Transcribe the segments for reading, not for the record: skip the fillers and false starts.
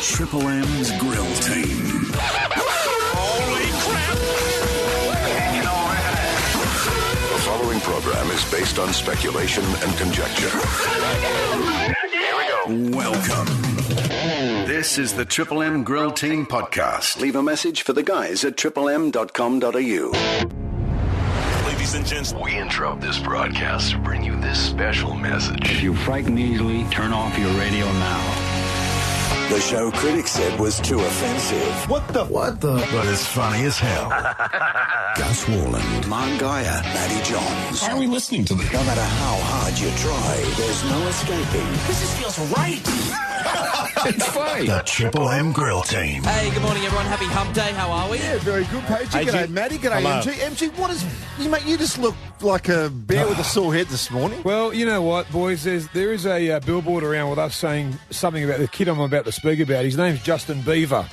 Triple M's Grill Team. Holy crap! The following program is based on speculation and conjecture. Here we go. Welcome. This is the Triple M Grill Team podcast. Leave a message for the guys at triplem.com.au. Ladies and gents, We interrupt this broadcast to bring you this special message. If you frighten easily, turn off your radio now. The show critics said was too offensive. What the? But it's funny as hell. Gus Warland, Marn Geyer, Matty Johns. why are we listening to this? No matter how hard you try, there's no escaping. This just feels right. It's funny. The Triple M Grill Team. Hey, good morning, everyone. Happy Hump Day. How are we? Yeah, very good, Pagey. G'day, Matty. G'day, Hello. MG. MG, what is... You just look like a bear with a sore head this morning. Well, you know what, boys? There is a billboard around with us saying something about the kid I'm about to speak about. His name's Justin Beaver.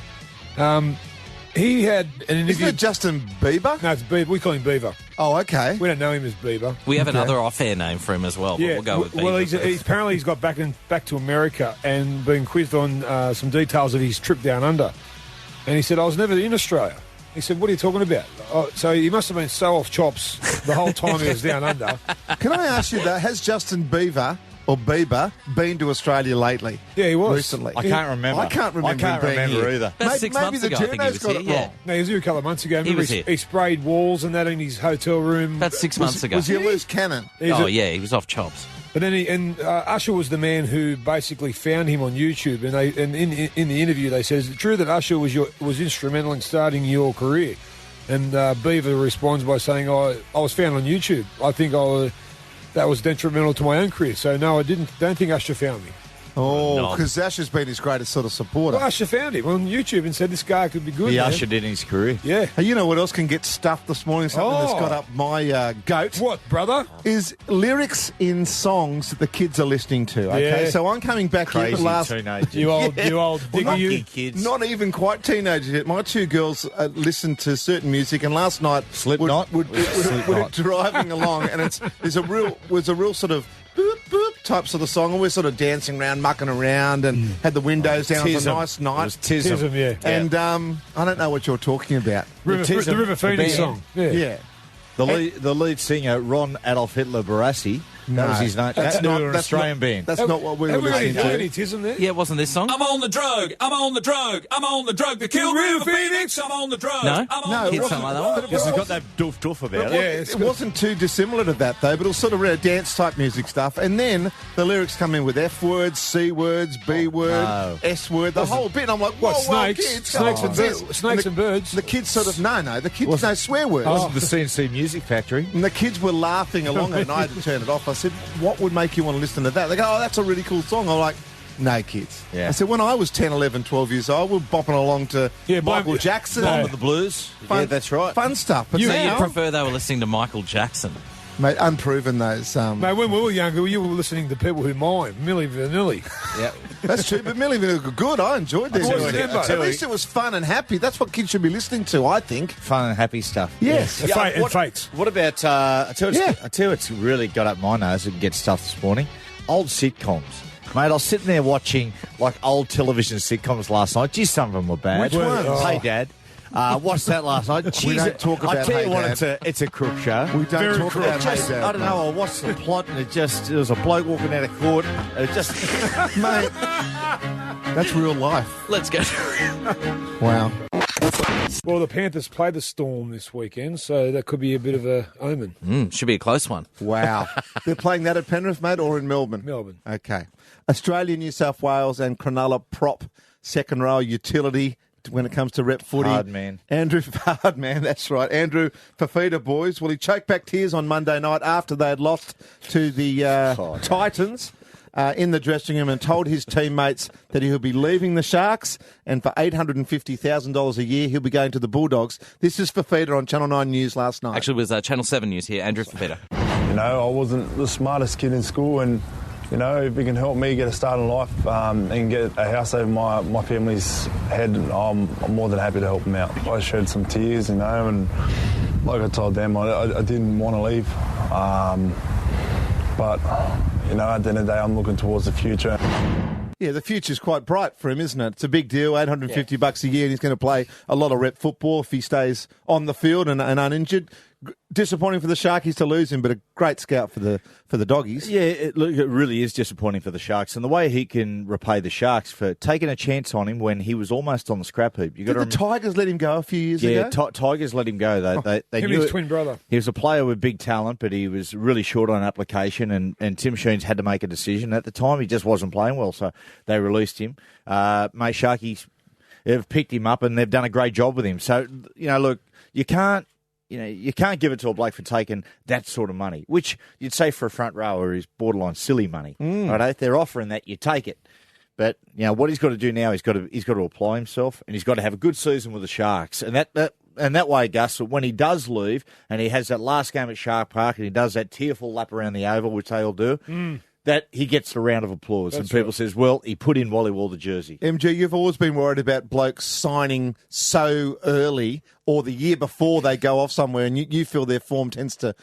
He had an interview. Isn't it Justin Bieber? No, it's Beaver. We call him Beaver. Oh, okay. We don't know him as Beaver. We have another off-air name for him as well, but we'll go with well, Beaver he's first. apparently he's got back to America and been quizzed on some details of his trip down under. And he said, I was never in Australia. He said, what are you talking about? Oh, so he must have been so off chops the whole time he was down under. Can I ask you, though, has Justin Bieber been to Australia lately? Yeah, he was. Recently. I can't remember. I can't remember either. About 6 maybe months the ago, I think he journo's was got here. it Yeah. wrong. No, he was here a couple of months ago. He Remember was here. He sprayed walls and that in his hotel room. About 6 months ago. Was he a loose cannon? He's Oh, a- yeah, he was off chops. But then Usher was the man who basically found him on YouTube, and in the interview they said, "Is it true that Usher was instrumental in starting your career?" And Beaver responds by saying, "I was found on YouTube. I think that was detrimental to my own career. So no, I don't think Usher found me." Oh, No. because Asher's been his greatest sort of supporter. Well, Usher found him on YouTube and said this guy could be good. He man. ushered in his career. Yeah. Hey, you know what else can get stuffed this morning? Something that's Oh. got up my goat. What, brother? Is lyrics in songs that the kids are listening to. Okay, Yeah. so I'm coming back here Crazy the last. teenagers. You old digger, you. kids. Not even quite teenagers yet. My two girls listen to certain music, and last night Slipknot? would Slipknot. driving along, and was a real sort of boop boop type sort of song, and we're sort of dancing around, mucking around, and had the windows down. It was a nice It night. was Tism. Tism, yeah. And I don't know what you're talking about. The River Phoenix band. song. Yeah. Yeah. The lead singer, Ron Adolf Hitler Barassi, that was his name. That's They not were an that's Australian not, band. That's not what we were Have we got listening any to. tism there? Yeah, it wasn't this song? I'm on the drug. I'm on the drug. I'm on the drug. The kill River Phoenix. I'm on the drug. No? I'm on No, the it Kids wasn't. something like that one? But it Because it's got wasn't- that doof about Yeah, it. it's It good. wasn't too dissimilar to that, though, but it was sort of dance type music stuff. And then the lyrics come in with F words, C words, B word, no. S word, the whole bit. And I'm like, whoa, What, whoa, snakes? kids, Snakes come and on. birds? Snakes and birds? The kids sort of, no, the kids know swear words. Wasn't the CNC Music Factory? And the kids were laughing along and I had to turn it off. I said, what would make you want to listen to that? They go, oh, that's a really cool song. I'm like, no, kids. Yeah. I said, when I was 10, 11, 12 years old, we were bopping along to Yeah, Michael Bomb- Jackson. Bomb With the blues? Fun- Yeah, that's right. Fun stuff. But So now, you prefer they were listening to Michael Jackson? mate, unproven those. Mate, when we were younger, you were listening to people who mime, Milli Vanilli. Yeah. That's true, but Millie Vanilli were good. I enjoyed their Of course music. you did, mate. At least it was fun and happy. That's what kids should be listening to, I think. Fun and happy stuff. Yes. And fakes. What about, I tell you what's really got up my nose and get stuff this morning? Old sitcoms. Mate, I was sitting there watching like old television sitcoms last night. Geez, some of them were bad. Which ones? Hey, Dad. Watched that last night. Jeez, don't talk I about tell Hey, you what, Dad. it's a crook show. We don't Very talk crook. about Just, Hey Dad, I don't know. I watched the plot and there was a bloke walking out of court. And it just mate. That's real life. Let's go. Wow. Well, the Panthers play the Storm this weekend, so that could be a bit of a omen. Should be a close one. Wow. They're playing that at Penrith, mate, or in Melbourne? Melbourne. Okay. Australia, New South Wales and Cronulla prop second row utility when it comes to rep footy. Hard man. Andrew, hard man, that's right. Andrew Fafita, boys. Well, he choked back tears on Monday night after they had lost to the Titans in the dressing room and told his teammates that he'll be leaving the Sharks and for $850,000 a year, he'll be going to the Bulldogs. This is Fafita on Channel 9 News last night. Actually, it was Channel 7 News here. Andrew Fafita. You know, I wasn't the smartest kid in school, and you know, if he can help me get a start in life and get a house over my family's head, I'm more than happy to help him out. I shed some tears, you know, and like I told them, I didn't want to leave. But, you know, at the end of the day, I'm looking towards the future. Yeah, the future's quite bright for him, isn't it? It's a big deal, $850 a year, and he's going to play a lot of rep football if he stays on the field and uninjured. Disappointing for the Sharkies to lose him, but a great scout for the Doggies. Yeah, it really is disappointing for the Sharks, and the way he can repay the Sharks for taking a chance on him when he was almost on the scrap heap. Did the Tigers let him go a few years ago? Yeah, Tigers let him go. They Him knew and his twin brother. He was a player with big talent, but he was really short on application, and Tim Sheens had to make a decision. At the time, he just wasn't playing well, so they released him. Mate, Sharkies have picked him up, and they've done a great job with him. So, look, you can't give it to a bloke for taking that sort of money, which you'd say for a front rower is borderline silly money. Right? If they're offering that, you take it. But what he's got to do now, he's got to apply himself, and he's got to have a good season with the Sharks. And that way, Gus, when he does leave and he has that last game at Shark Park and he does that tearful lap around the oval, which they all do. That he gets the round of applause. That's and people right. says, well, he put in while he wore the jersey. MG, you've always been worried about blokes signing so early or the year before they go off somewhere, and you feel their form tends to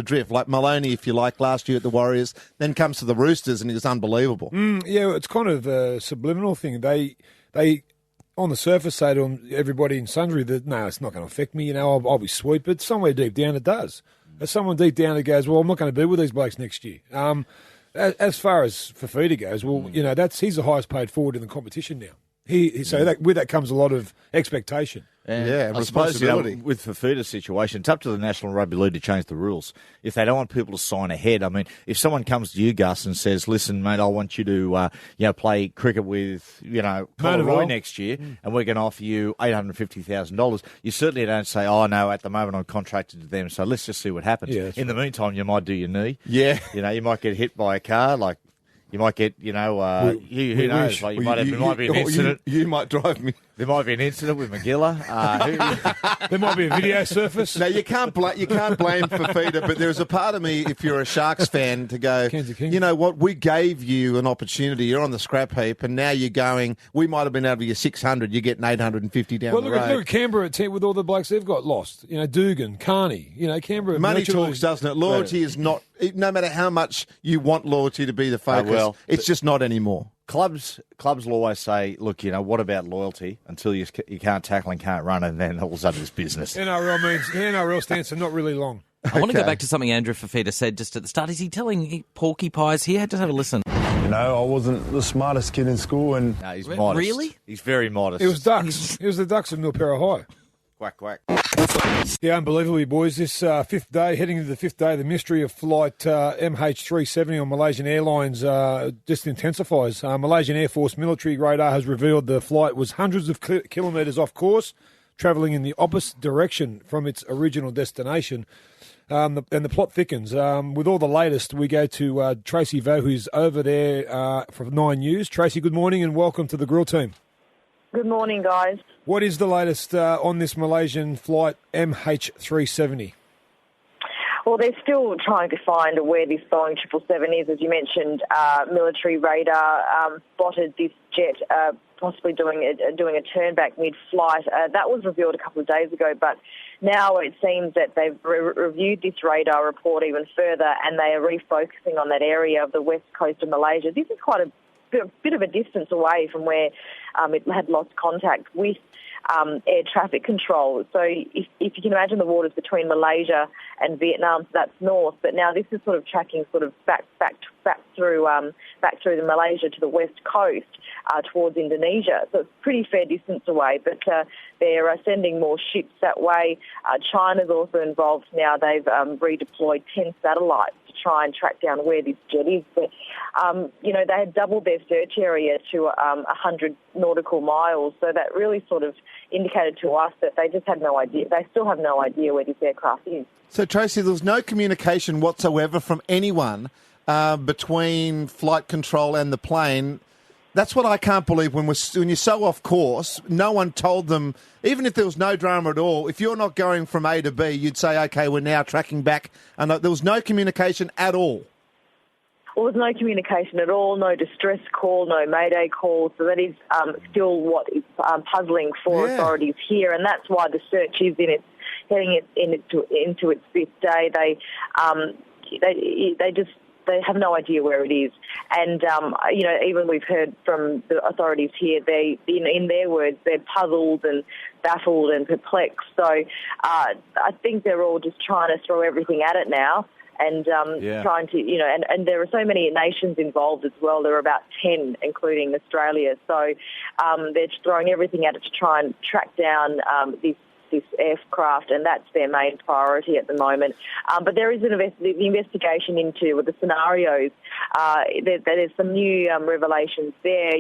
drift. Like Maloney, if you like, last year at the Warriors, then comes to the Roosters and he was unbelievable. Yeah, it's kind of a subliminal thing. They on the surface say to everybody in sundry that, no, it's not going to affect me, I'll be sweet, but somewhere deep down it does. There's someone deep down that goes, well, I'm not going to be with these blokes next year. As far as Fafita goes, well, he's the highest paid forward in the competition now. With that comes a lot of expectation. And I suppose, with Fafita's situation, it's up to the National Rugby League to change the rules. If they don't want people to sign ahead, I mean, if someone comes to you, Gus, and says, listen, mate, I want you to play cricket with, Colorado next year, and we're going to offer you $850,000, you certainly don't say, oh, no, at the moment I'm contracted to them, so let's just see what happens. Yeah, in the meantime, you might do your knee. Yeah. You might get hit by a car, like, you might get, who knows? Like there might be an incident. You might drive me. There might be an incident with McGilla. There might be a video surface. No, you can't blame Fafita, but there's a part of me, if you're a Sharks fan, to go, you know what, we gave you an opportunity. You're on the scrap heap, and now you're going, we might have been able to get 600. You're getting 850 down the road. Look at Canberra with all the blokes they've got lost. Dugan, Carney. Canberra. Money talks, doesn't it? Loyalty is not, no matter how much you want loyalty to be the focus, it's just not anymore. Clubs will always say, look, what about loyalty until you can't tackle and can't run, and then all of a sudden it's business. NRL means the NRL stands for not really long. I want to go back to something Andrew Fafita said just at the start. Is he telling porcupines here? Just have a listen. I wasn't the smartest kid in school, and no, he's modest. Really? He's very modest. It was Ducks. It was the Ducks of Milpera High. Quack, quack. Yeah, unbelievably, boys. This fifth day, heading into the fifth day, the mystery of flight MH370 on Malaysian Airlines just intensifies. Malaysian Air Force military radar has revealed the flight was hundreds of kilometres off course, travelling in the opposite direction from its original destination. And the plot thickens. With all the latest, we go to Tracy Vo, who's over there for 9 News. Tracy, good morning and welcome to the Grill Team. Good morning, guys. What is the latest on this Malaysian flight MH370? Well, they're still trying to find where this Boeing 777 is. As you mentioned, military radar spotted this jet possibly doing a turn-back mid-flight. That was revealed a couple of days ago, but now it seems that they've reviewed this radar report even further, and they are refocusing on that area of the west coast of Malaysia. This is quite a bit of a distance away from where it had lost contact with air traffic control. So if you can imagine the waters between Malaysia and Vietnam, so that's north. But now this is sort of tracking back through the Malaysia to the west coast towards Indonesia. So it's a pretty fair distance away. But they're sending more ships that way. China's also involved now. They've redeployed 10 satellites to try and track down where this jet is. But they had doubled their search area to 100 nautical miles. So that really sort of indicated to us that they just had no idea. They still have no idea where this aircraft is. So, Tracy, there was no communication whatsoever from anyone between flight control and the plane. That's what I can't believe when you're so off course, no one told them, even if there was no drama at all, if you're not going from A to B, you'd say, OK, we're now tracking back. And there was no communication at all. Well, there's no communication at all, no distress call, no mayday call. So that is still what is puzzling for authorities here. And that's why the search is heading into its fifth day. They they have no idea where it is. And, even we've heard from the authorities here, in their words, they're puzzled and baffled and perplexed. So I think they're all just trying to throw everything at it now. And trying to, and there are so many nations involved as well. There are about 10, including Australia. So they're just throwing everything at it to try and track down this aircraft, and that's their main priority at the moment. But there is the investigation into the scenarios. There's some new revelations there.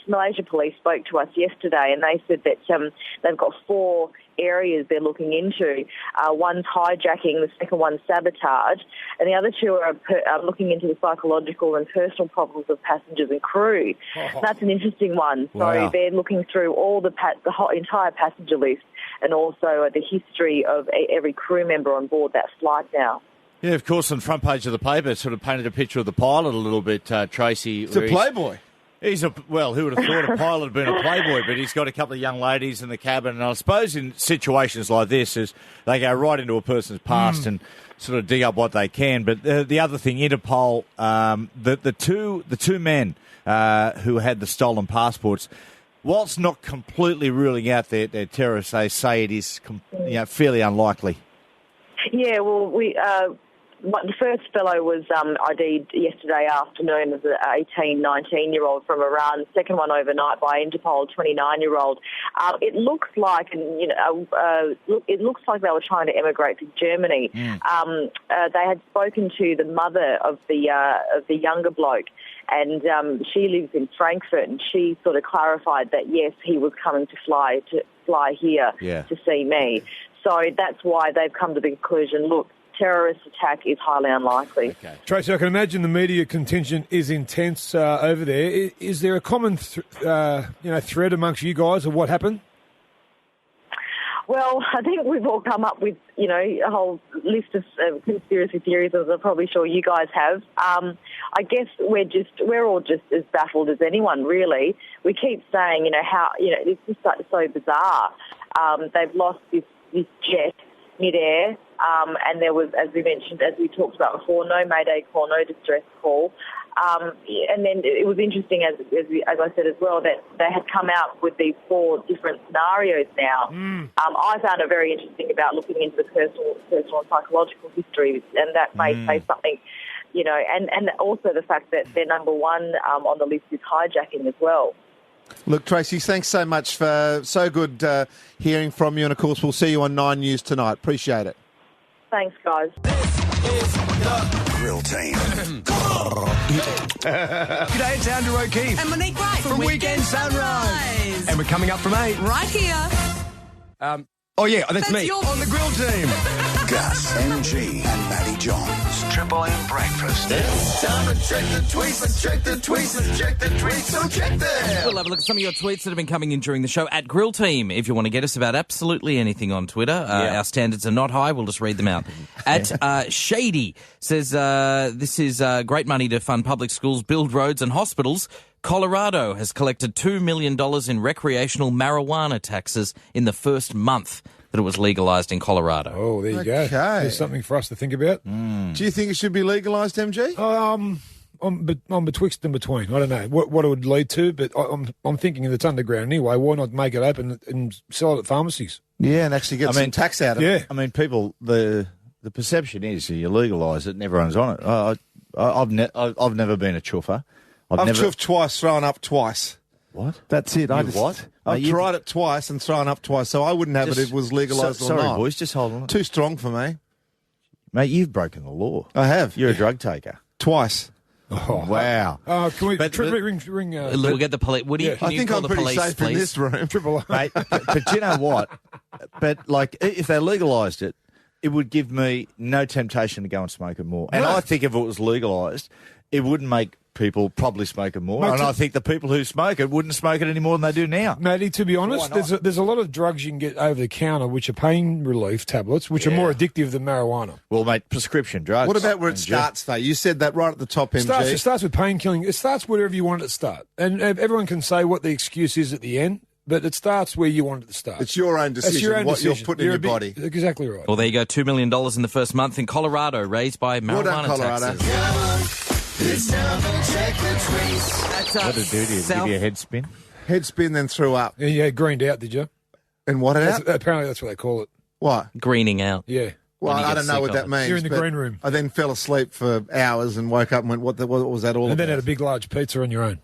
Malaysia police spoke to us yesterday, and they said that they've got 4 areas they're looking into. One's hijacking, the second one's sabotage, and the other 2 are looking into the psychological and personal problems of passengers and crew. That's an interesting one. So they're looking through all the whole entire passenger list and also the history of every crew member on board that flight now. Yeah, of course, on the front page of the paper, it sort of painted a picture of the pilot a little bit, Tracy. It's a playboy. Who would have thought a pilot had been a playboy, but he's got a couple of young ladies in the cabin. And I suppose in situations like this, is they go right into a person's past and sort of dig up what they can. But the other thing, Interpol, the two men who had the stolen passports, whilst not completely ruling out they're terrorists, they say it is fairly unlikely. Yeah, well, the first fellow was ID'd yesterday afternoon as an 18, 19-year-old from Iran. The second one overnight by Interpol, 29-year-old. It looks like, it looks like they were trying to emigrate to Germany. They had spoken to the mother of the younger bloke, and she lives in Frankfurt, and she sort of clarified that yes, he was coming to fly here to see me. So that's why they've come to the conclusion, look, terrorist attack is highly unlikely. Okay. Tracy, I can imagine the media contingent is intense over there. Is there a common thread amongst you guys of what happened? Well, I think we've all come up with, a whole list of conspiracy theories, as I'm probably sure you guys have. I guess we're all just as baffled as anyone, really. We keep saying, it's just so bizarre. They've lost this jet mid-air, and there was, as we mentioned, as we talked about before, no mayday call, no distress call. And then it was interesting, as I said as well, that they had come out with these 4 different scenarios now. I found it very interesting about looking into the personal and psychological history, and that may say something, and also the fact that their number 1 on the list is hijacking as well. Look, Tracy, thanks so much for so good hearing from you, and of course we'll see you on 9 News tonight. Appreciate it. Thanks, guys. Grill Team. G'day, it's Andrew O'Keefe. And Monique Wright. From Weekend Sunrise. And we're coming up from 8. Right here. That's me. On the Grill Team. Gus, MG and Matty Johns. Triple M Breakfast. It's time to check the tweets. Let's check the tweets. Let's check the tweets. So check them. We'll have a look at some of your tweets that have been coming in during the show at Grill Team. If you want to get us about absolutely anything on Twitter, our standards are not high. We'll just read them out. At Shady says, this is great money to fund public schools, build roads and hospitals. Colorado has collected $2 million in recreational marijuana taxes in the first month that it was legalised in Colorado. Oh, there you go. There's something for us to think about. Do you think it should be legalised, MG? I'm betwixt and between. I don't know what it would lead to, but I'm thinking that it's underground anyway. Why not make it open and sell it at pharmacies? Yeah, and actually get some tax out of it. I mean, people, the perception is you legalise it and everyone's on it. I've never been a chuffer. I've chuffed twice, thrown up twice. What? That's it. What? I've tried it twice and thrown up twice, so I wouldn't have it if it was legalised or not. Sorry, boys, just hold on. Too strong for me. Mate, you've broken the law. I have. You're a drug taker. Twice. Oh, wow. Can we ring? We'll get the police. Woody, can I you think call I'm the pretty police, safe please? in this room. Triple Mate, but you know what? But, if they legalised it, it would give me no temptation to go and smoke it more. And I think if it was legalised, it wouldn't make people probably smoke it more. Mate, and I think the people who smoke it wouldn't smoke it any more than they do now. Matty, to be honest, there's a lot of drugs you can get over the counter which are pain relief tablets, which are more addictive than marijuana. Well, mate, prescription drugs. What about where it starts, though? You said that right at the top, MG. It starts with pain killing. It starts wherever you want it to start. And everyone can say what the excuse is at the end. but it starts where you want it to start. It's your own decision, It's your own what decision. you're putting in your body. Exactly right. Well, there you go. $2 million in the first month in Colorado, raised by Well done, marijuana Colorado. taxes. It's time to check the tweets. What did it do to you? Give you a head spin? Head spin, then threw up. Yeah, you greened out, did you? And what it out? Apparently that's what they call it. What? Greening out. Yeah. Well, When you I get don't know sick what of that it. means. You're in the but green room. I then fell asleep for hours and woke up and went, what was that all And about? then had a big, large pizza on your own.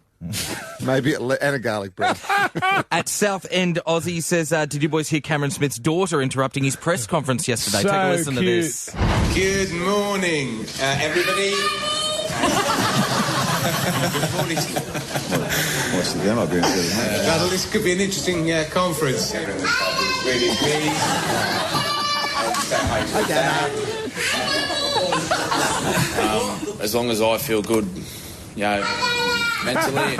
Maybe and a garlic bread. At South End, Aussie says, did you boys hear Cameron Smith's daughter interrupting his press conference yesterday? So Take a listen to cute. this. Good morning, everybody. Good morning. What's the game I've been through? Well, this could be an interesting conference. Really pleased. As long as I feel good, mentally.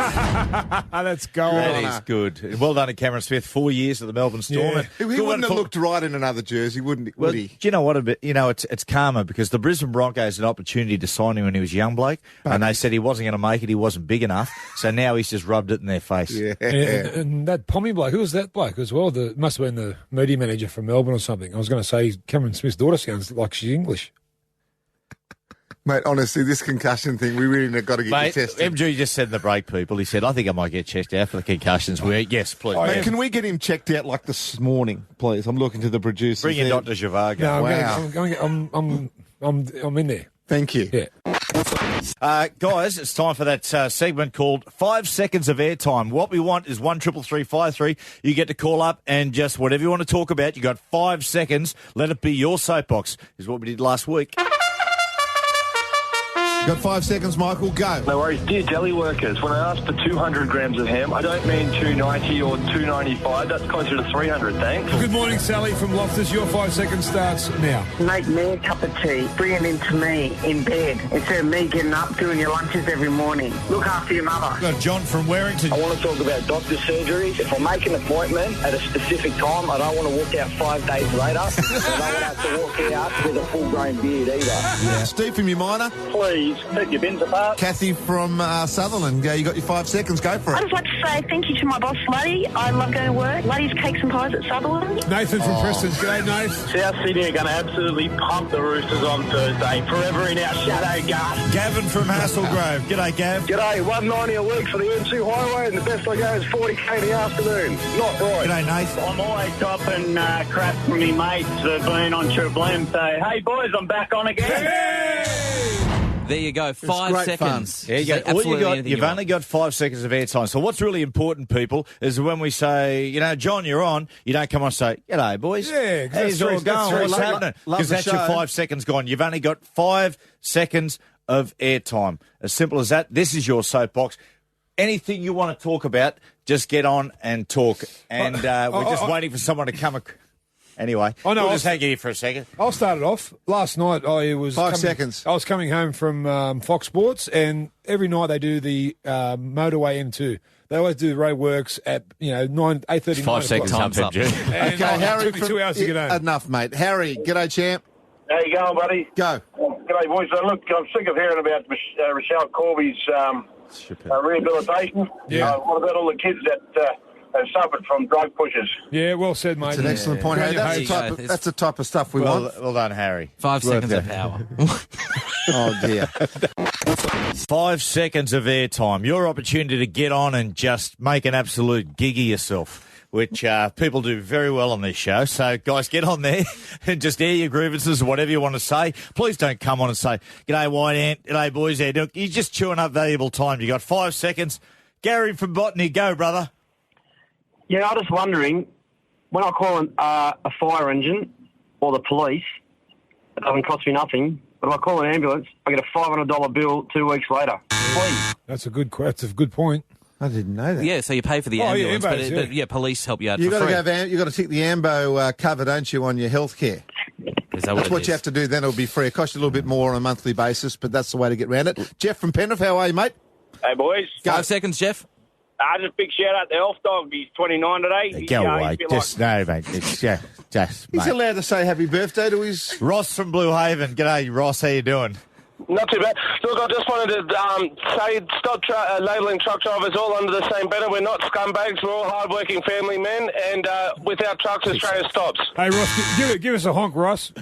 Let's go That on. is good. Well done to Cameron Smith. 4 years at the Melbourne Storm. Yeah. And He good wouldn't for- have looked right in another jersey, would Well, he? do you know what? It's karma because the Brisbane Broncos had an opportunity to sign him when he was a young bloke, and they said he wasn't going to make it. He wasn't big enough, so now he's just rubbed it in their face. Yeah. And that Pommy bloke, who was that bloke as well? Must have been the media manager from Melbourne or something. I was going to say Cameron Smith's daughter sounds like she's English. Mate, honestly, this concussion thing, we really have got to get Mate, you tested. MG just said in the break, people. He said, "I think I might get checked out for the concussions." Yes, please. Mate, can we get him checked out like this morning, please? I'm looking to the producers. Bring in there. Dr. Zhivago. No, Wow. I'm in there. Thank you. Yeah. Guys, it's time for that segment called 5 Seconds of Airtime. What we want is 1-333-53. You get to call up and just whatever you want to talk about. You got 5 seconds. Let it be your soapbox, is what we did last week. Got 5 seconds, Michael. Go. No worries. Dear deli workers, when I ask for 200 grams of ham, I don't mean 290 or 295. That's closer to 300, thanks. Good morning, Sally from Loftus. Your 5 seconds starts now. Make me a cup of tea. Bring it into me in bed instead of me getting up doing your lunches every morning. Look after your mother. Got John from Warrington. I want to talk about doctor's surgeries. If I make an appointment at a specific time, I don't want to walk out 5 days later. I don't want to have to walk out with a full-grown beard either. Yeah. Steve from Umina. Please, take your bins apart. Kathy from Sutherland. You got your 5 seconds. Go for I'd it. just like to say thank you to my boss, Luddy. I love going to work. Luddy's Cakes and Pies at Sutherland. Nathan from Preston. G'day, Nath. South Sydney are going to absolutely pump the Roosters on Thursday. Forever in our shadow, Gus. Gavin from Hasslegrove. G'day, Gav. G'day, 190 a week for the M2 highway, and the best I go is 40k in the afternoon. Not right. G'day, Nath. I'm always copping crap from me mates that have been on TripleM. So, hey, boys, I'm back on again. There you go. 5 great seconds. There you Say go. All absolutely anything you've you want. only got 5 seconds of airtime. So what's really important, people, is when we say, John, you're on, you don't come on and say, "G'day, boys. Yeah, 'cause how's that's it all three- that's going? three. What's happening?" love Because the that's your show. 5 seconds gone. You've only got 5 seconds of airtime. As simple as that. This is your soapbox. Anything you want to talk about, just get on and talk. And we're just waiting for someone to come. Anyway, we'll just hang here for a second. I'll start it off. Last night I was 5 seconds. I was coming home from Fox Sports, and every night they do the motorway M2. They always do the road works at 8:30. 5 seconds. Time's up. And Okay, Harry. it took me 2 hours to get home. Enough, mate. Harry, g'day, champ. How you going, buddy? Go. G'day, boys. Look, I'm sick of hearing about Rochelle Corby's rehabilitation. Yeah. What about all the kids that have suffered from drug pushers? Yeah, well said, mate. It's an excellent point. Hey, Yeah. that's the type of stuff we want. Well done, Harry. 5 Worth seconds it. of power. Oh, dear. 5 seconds of airtime. Your opportunity to get on and just make an absolute gig of yourself, which people do very well on this show. So, guys, get on there and just air your grievances, whatever you want to say. Please don't come on and say, "G'day, White Ant. G'day, boys." You're just chewing up valuable time. You got 5 seconds. Gary from Botany, go, brother. Yeah, I'm just wondering, when I call a fire engine or the police, it doesn't cost me nothing. But if I call an ambulance, I get a $500 bill 2 weeks later. Please. That's a good point. I didn't know that. Yeah, so you pay for the Oh, yeah, ambulance, ambulance, but police help you out You for free. you got to take the AMBO cover, don't you, on your health care? Is that That's it what is? you have to do. Then it'll be free. It costs you a little bit more on a monthly basis, but that's the way to get around it. Jeff from Penrith, how are you, mate? Hey, boys. 5 seconds, Jeff. Just a big shout out to Elf Dog. He's 29 today. Go away. he's been Just, no, mate. It's, just, He's mate. allowed to say happy birthday to his... Ross from Blue Haven. G'day, Ross. How you doing? Not too bad. Look, I just wanted to say, stop labelling truck drivers all under the same banner. We're not scumbags. We're all hard-working family men, and without trucks, Australia stops. Hey, Ross, give us a honk, Ross.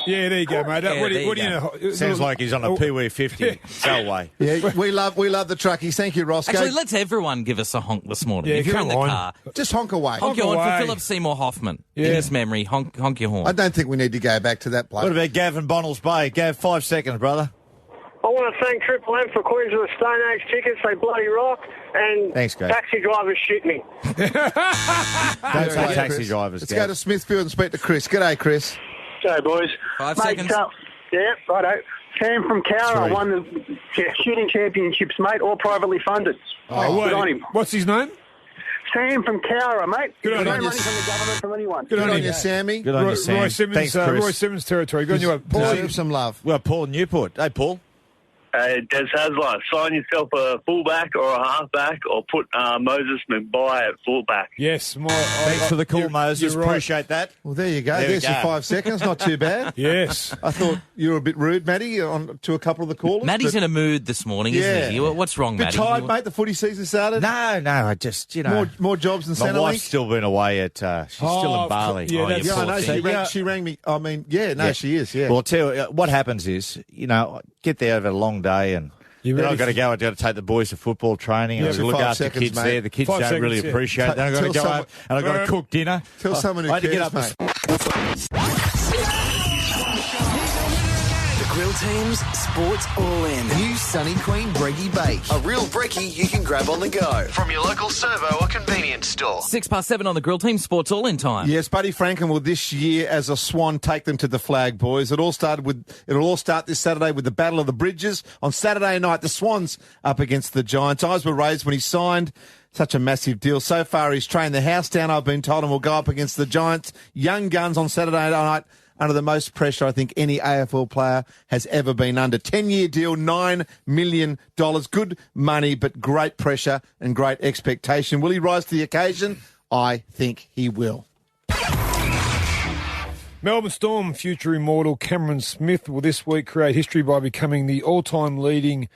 Yeah, there you go, mate. What do you know? Sounds like he's on a Pee Wee 50. Go away. Yeah, we love the truckies. Thank you, Ross. Actually, let's everyone give us a honk this morning. Yeah, if you're in the come on. car, just honk away. Honk your horn for Philip Seymour Hoffman. Yeah. In his memory, honk your horn. I don't think we need to go back to that place. What about Gavin Bonnells Bay? Gav, 5 seconds, brother. I want to thank TripleM for Queensland Stone Age tickets. They bloody rock. And thanks, Gav. Taxi drivers shit me. Don't say taxi drivers, Let's Gav. go to Smithfield and speak to Chris. G'day, Chris. G'day, boys. 5 seconds. Yeah, righto. Sam from Cowra won the shooting championships, mate, all privately funded. Good on him. What's his name? Sam from Cowra, mate. Good on no you. money from the government, from anyone. Good on you, Sammy. Good on you, Sam. Roy Simmons, Thanks, Chris. Roy Simmons territory. Good on you. Paul, Deserve some love. Well, Paul in Newport. Hey, Paul. Des Hasler, sign yourself a fullback or a halfback, or put Moses McBuy at fullback. Yes. Thanks for the call, Moses. you're right. Appreciate that. Well, there you go. There we There's your go. 5 seconds. Not too bad. Yes. I thought you were a bit rude, Matty, to a couple of the callers. Maddie's but in a mood this morning, isn't he? What's wrong, bit Maddie? tired, mate. The footy season started. No, I just, More jobs than my Centrelink. wife's still been away at, she's still in Bali. yeah, that's- Yeah, I know. poor She rang me. I mean, she is. Yeah. Well, I'll tell you, what happens is, get there over a long day and then I've got to go. I've got to take the boys to football training. Yeah, I've got to for look 5 after seconds, kids mate. there. The kids 5 don't really seconds, yeah. appreciate it. Then I've got to go home and I've got to cook dinner. Tell someone who I had to cares, get up mate. Grill Team's Sports All In. New Sunny Queen Brekkie Bake. A real brekkie you can grab on the go. From your local servo or convenience store. 7 on the Grill Team Sports All in time. Yes, Buddy Franklin will this year, as a Swan, take them to the flag, boys. It'll all start this Saturday with the Battle of the Bridges. On Saturday night, the Swans up against the Giants. Eyes were raised when he signed. Such a massive deal. So far, he's trained the house down, I've been told, and will go up against the Giants. Young guns on Saturday night. Under the most pressure I think any AFL player has ever been under. 10-year deal, $9 million. Good money, but great pressure and great expectation. Will he rise to the occasion? I think he will. Melbourne Storm future immortal Cameron Smith will this week create history by becoming the all-time leading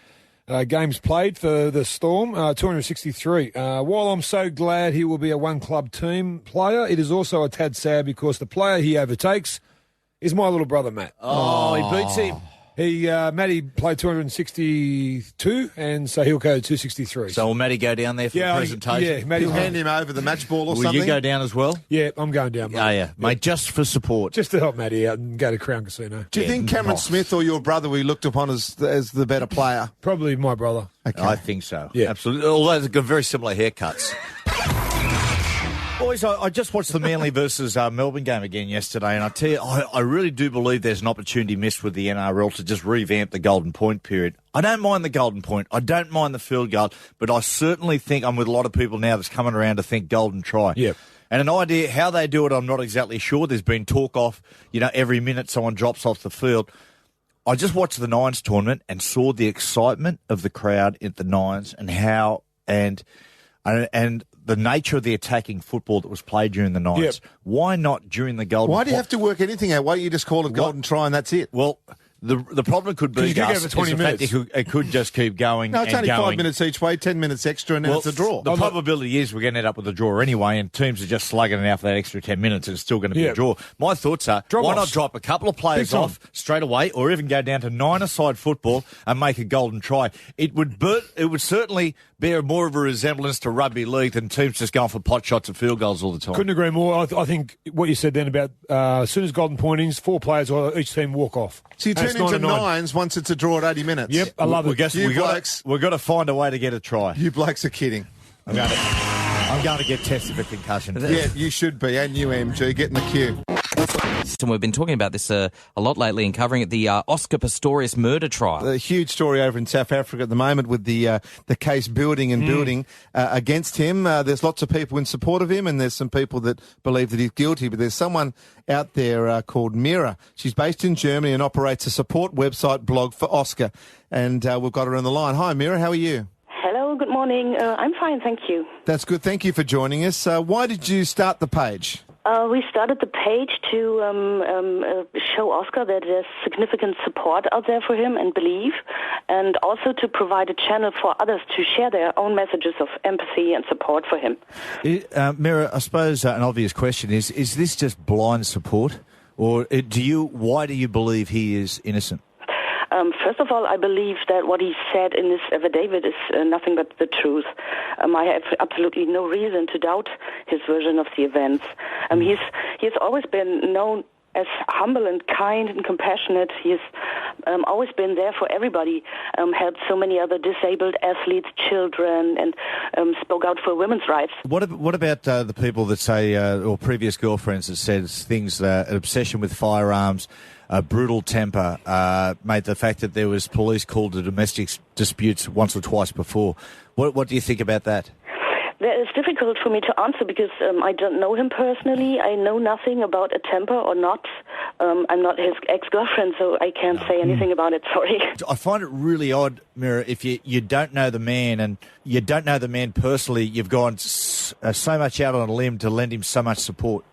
games played for the Storm, 263. While I'm so glad he will be a one-club team player, it is also a tad sad because the player he overtakes is my little brother, Matt. Oh, he beats him. Matty played 262, and so he'll go 263. So will Matty go down there for the presentation? Yeah, Matty He'll hand him over the match ball or Will something. you go down as well? Yeah, I'm going down, mate. Oh, yeah. Mate, just for support. Just to help Matty out and go to Crown Casino. Do you think Cameron Smith or your brother we looked upon as the better player? Probably my brother. Okay. I think so. Yeah. Absolutely. Although they've got very similar haircuts. Boys, I just watched the Manly versus Melbourne game again yesterday, and I tell you, I really do believe there's an opportunity missed with the NRL to just revamp the golden point period. I don't mind the golden point. I don't mind the field goal, but I certainly think I'm with a lot of people now that's coming around to think golden try. Yeah. And an idea how they do it, I'm not exactly sure. There's been talk off, every minute someone drops off the field. I just watched the Nines tournament and saw the excitement of the crowd at the Nines and how and the nature of the attacking football that was played during the Nines. Yep. Why not during the golden? Why do you have to work anything out? Why don't you just call it golden try and that's it? Well, the problem could be, You could go Gus, for 20 is the fact minutes. it could just keep going. No, it's and only going. 5 minutes each way, 10 minutes extra, and then it's a draw. The probability is we're going to end up with a draw anyway, and teams are just slugging it out for that extra 10 minutes, and it's still going to be a draw. My thoughts are, why not drop a couple of players off straight away, or even go down to 9-a-side football and make a golden try? It would certainly bear more of a resemblance to rugby league than teams just going for pot shots and field goals all the time. Couldn't agree more. I think what you said then about as soon as golden pointings, 4 players or each team walk off. So you turn into nines once it's a draw at 80 minutes. Yep, I love it. We've got to find a way to get a try. You blokes are kidding. I'm going to get tested for concussion. Yeah, you should be, and you, MG. Get in the queue. And we've been talking about this a lot lately and covering it, the Oscar Pistorius murder trial. A huge story over in South Africa at the moment with the case building against him. There's lots of people in support of him, and there's some people that believe that he's guilty. But there's someone out there called Mira. She's based in Germany and operates a support website blog for Oscar. And we've got her on the line. Hi, Mira. How are you? Hello, good morning. I'm fine, thank you. That's good. Thank you for joining us. Why did you start the page? We started the page to show Oscar that there's significant support out there for him and belief, and also to provide a channel for others to share their own messages of empathy and support for him. Mira, I suppose an obvious question is this just blind support? Or why do you believe he is innocent? First of all, I believe that what he said in this affidavit is nothing but the truth. I have absolutely no reason to doubt his version of the events. He's always been known as humble and kind and compassionate. He's always been there for everybody, helped so many other disabled athletes, children, and spoke out for women's rights. What about the people that say, or previous girlfriends that says things, an obsession with firearms, a brutal temper, made the fact that there was police called to domestic disputes once or twice before. What do you think about that? It's difficult for me to answer because I don't know him personally. I know nothing about a temper or not. I'm not his ex-girlfriend, so I can't say anything about it, sorry. I find it really odd, Mira, if you don't know the man and you don't know the man personally, you've gone so much out on a limb to lend him so much support.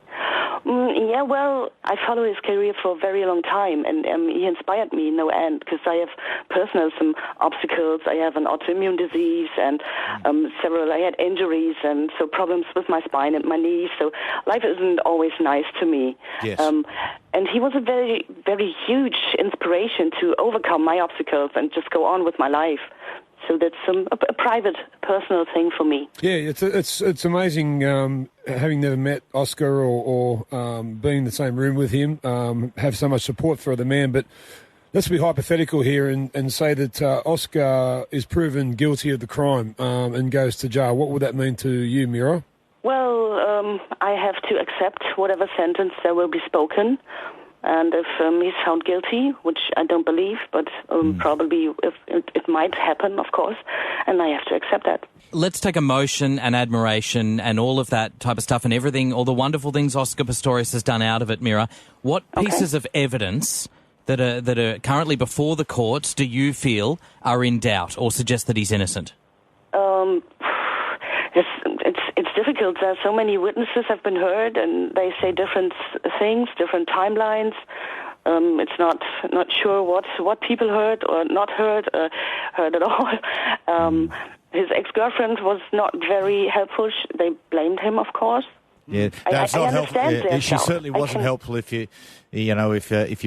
Yeah, well, I follow his career for a very long time, and he inspired me no end, because I have personal some obstacles. I have an autoimmune disease, and I had injuries, and so problems with my spine and my knees, so life isn't always nice to me. Yes. And he was a very, very huge inspiration to overcome my obstacles and just go on with my life. So that's a private, personal thing for me. Yeah, it's amazing having never met Oscar or being in the same room with him, have so much support for the man. But let's be hypothetical here and say that Oscar is proven guilty of the crime and goes to jail. What would that mean to you, Mira? Well, I have to accept whatever sentence there will be spoken. And if he's found guilty, which I don't believe, but probably if it might happen, of course, and I have to accept that. Let's take emotion and admiration and all of that type of stuff and everything, all the wonderful things Oscar Pistorius has done out of it, Mira. What pieces of evidence that are currently before the courts do you feel are in doubt or suggest that he's innocent? It's difficult. There are so many witnesses have been heard, and they say different things, different timelines. It's not sure what people heard or not heard at all. His ex-girlfriend was not very helpful. They blamed him, of course. Yeah, no, it's not helpful. Yeah, she certainly wasn't helpful if you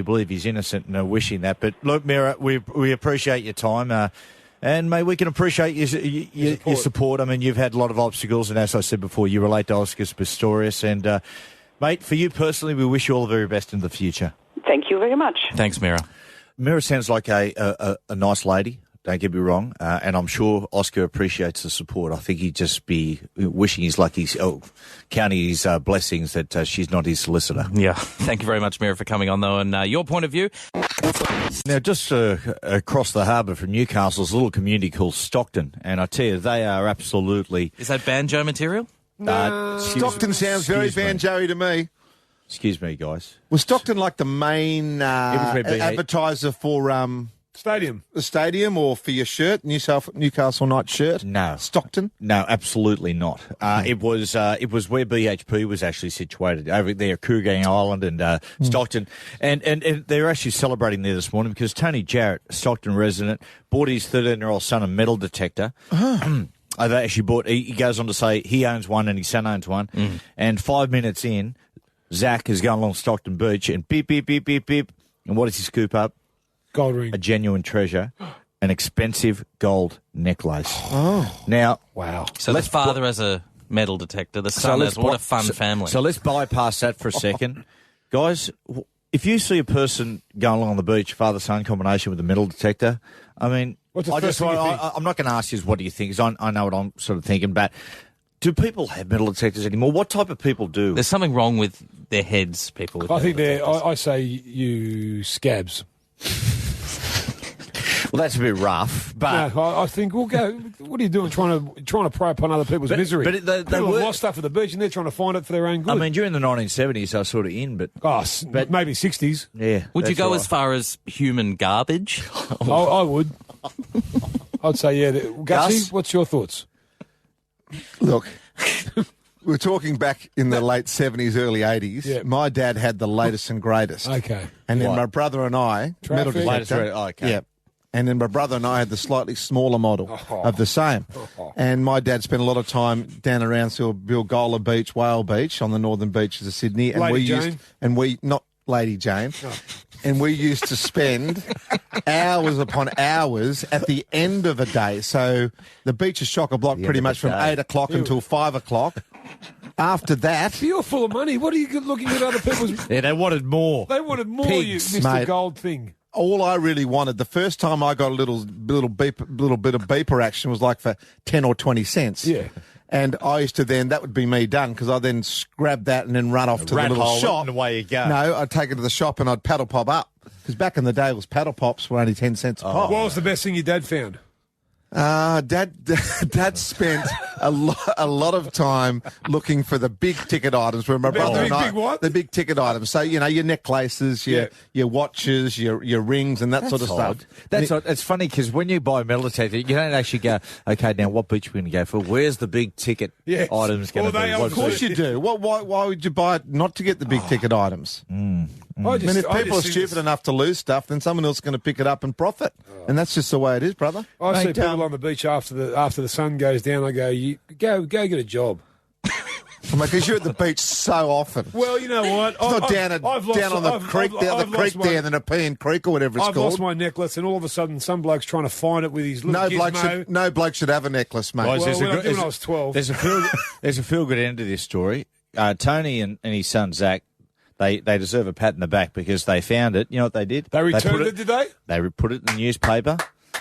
believe he's innocent and are wishing that. But look, Mira, we appreciate your time. And, mate, we can appreciate your support. I mean, you've had a lot of obstacles, and as I said before, you relate to Oscar Pistorius. And, mate, for you personally, we wish you all the very best in the future. Thank you very much. Thanks, Mira. Mira sounds like a nice lady, don't get me wrong, and I'm sure Oscar appreciates the support. I think he'd just be wishing he's lucky, counting his blessings that she's not his solicitor. Yeah. Thank you very much, Mira, for coming on, though, and your point of view. Now, just across the harbour from Newcastle is a little community called Stockton, and I tell you, they are absolutely... Is that banjo material? Stockton sounds very banjo-y to me. Excuse me, guys. Was Stockton like the main advertiser for... Stadium. The stadium, or for your shirt, Newcastle Knight shirt? No. Stockton? No, absolutely not. It was where BHP was actually situated, over there, Kooragang Island and Stockton. And they're actually celebrating there this morning because Tony Jarrett, a Stockton resident, bought his 13-year-old son a metal detector. They actually bought, he goes on to say he owns one and his son owns one. And 5 minutes in, Zach is going along Stockton Beach and beep, beep, beep, beep, beep. And what does he scoop up? Gold ring. A genuine treasure. An expensive gold necklace. Oh. Now, wow. So the father has a metal detector. The son has, what a fun family. So let's bypass that for a second. Guys, if you see a person going along the beach, father-son combination with a metal detector, I mean, I'm not going to ask you what do you think, because I know what I'm sort of thinking, but do people have metal detectors anymore? What type of people do? There's something wrong with their heads, people with I think I say you scabs. Well, that's a bit rough, but no, I think we'll go. What are you doing, trying to prey upon other people's misery? But they people have lost stuff at the beach, and they're trying to find it for their own good. I mean, during the 1970s, they were sort of in, but maybe 60s. Yeah. Would you go as far as human garbage? I would. I'd say yeah. Gussie, what's your thoughts? Look, we're talking back in the late 70s, early 80s. Yeah. My dad had the latest and greatest. Okay. And then What? my brother and I, metal Traffic? Latest detector. and- okay. Yeah. And then my brother and I had the slightly smaller model of the same. And my dad spent a lot of time down around Bilgola Beach, Whale Beach, on the northern beaches of Sydney. And Lady Jane? not Lady Jane. And we used to spend hours upon hours at the end of a day. So the beach is chock-a-block The pretty end of much the from day. 8 o'clock until 5 o'clock. After that, You're full of money. What are you looking at other people's... Yeah, they wanted more. They wanted more, Pigs, you Mr. mate. Gold thing. all I really wanted, the first time I got a little bit of beeper action was like for 10 or 20 cents. Yeah. And I used to then, that would be me done, because I'd then grab that and then run off to the little hole shop. and away you go. No, I'd take it to the shop and I'd paddle pop up. Because back in the day, it was paddle pops were only 10 cents a pop. What was the best thing your dad found? Dad spent a lot of time looking for the big ticket items. Where my brother and I, big what? the big ticket items. So your necklaces, your watches, your rings, and that sort of stuff. That's odd. It's funny because when you buy a metal detector, you don't actually go, okay, now what beach are we going to go for? Where's the big ticket items going to be? Of course you do. Why would you buy it not to get the big ticket items? If people are stupid enough to lose stuff, then someone else is going to pick it up and profit. And that's just the way it is, brother. I see people on the beach after the sun goes down. I go, go get a job. Because you're at the beach so often. Well, you know what? It's not down on the creek there, the creek there, the Nepean Creek or whatever it's I've called. lost my necklace, and all of a sudden, some bloke's trying to find it with his little gizmo. No bloke should have a necklace, mate. Well, when I was 12. There's a feel-good end to this story. Tony and his son, Zach, they deserve a pat in the back because they found it. You know what they did? They returned it, did they? They put it in the newspaper.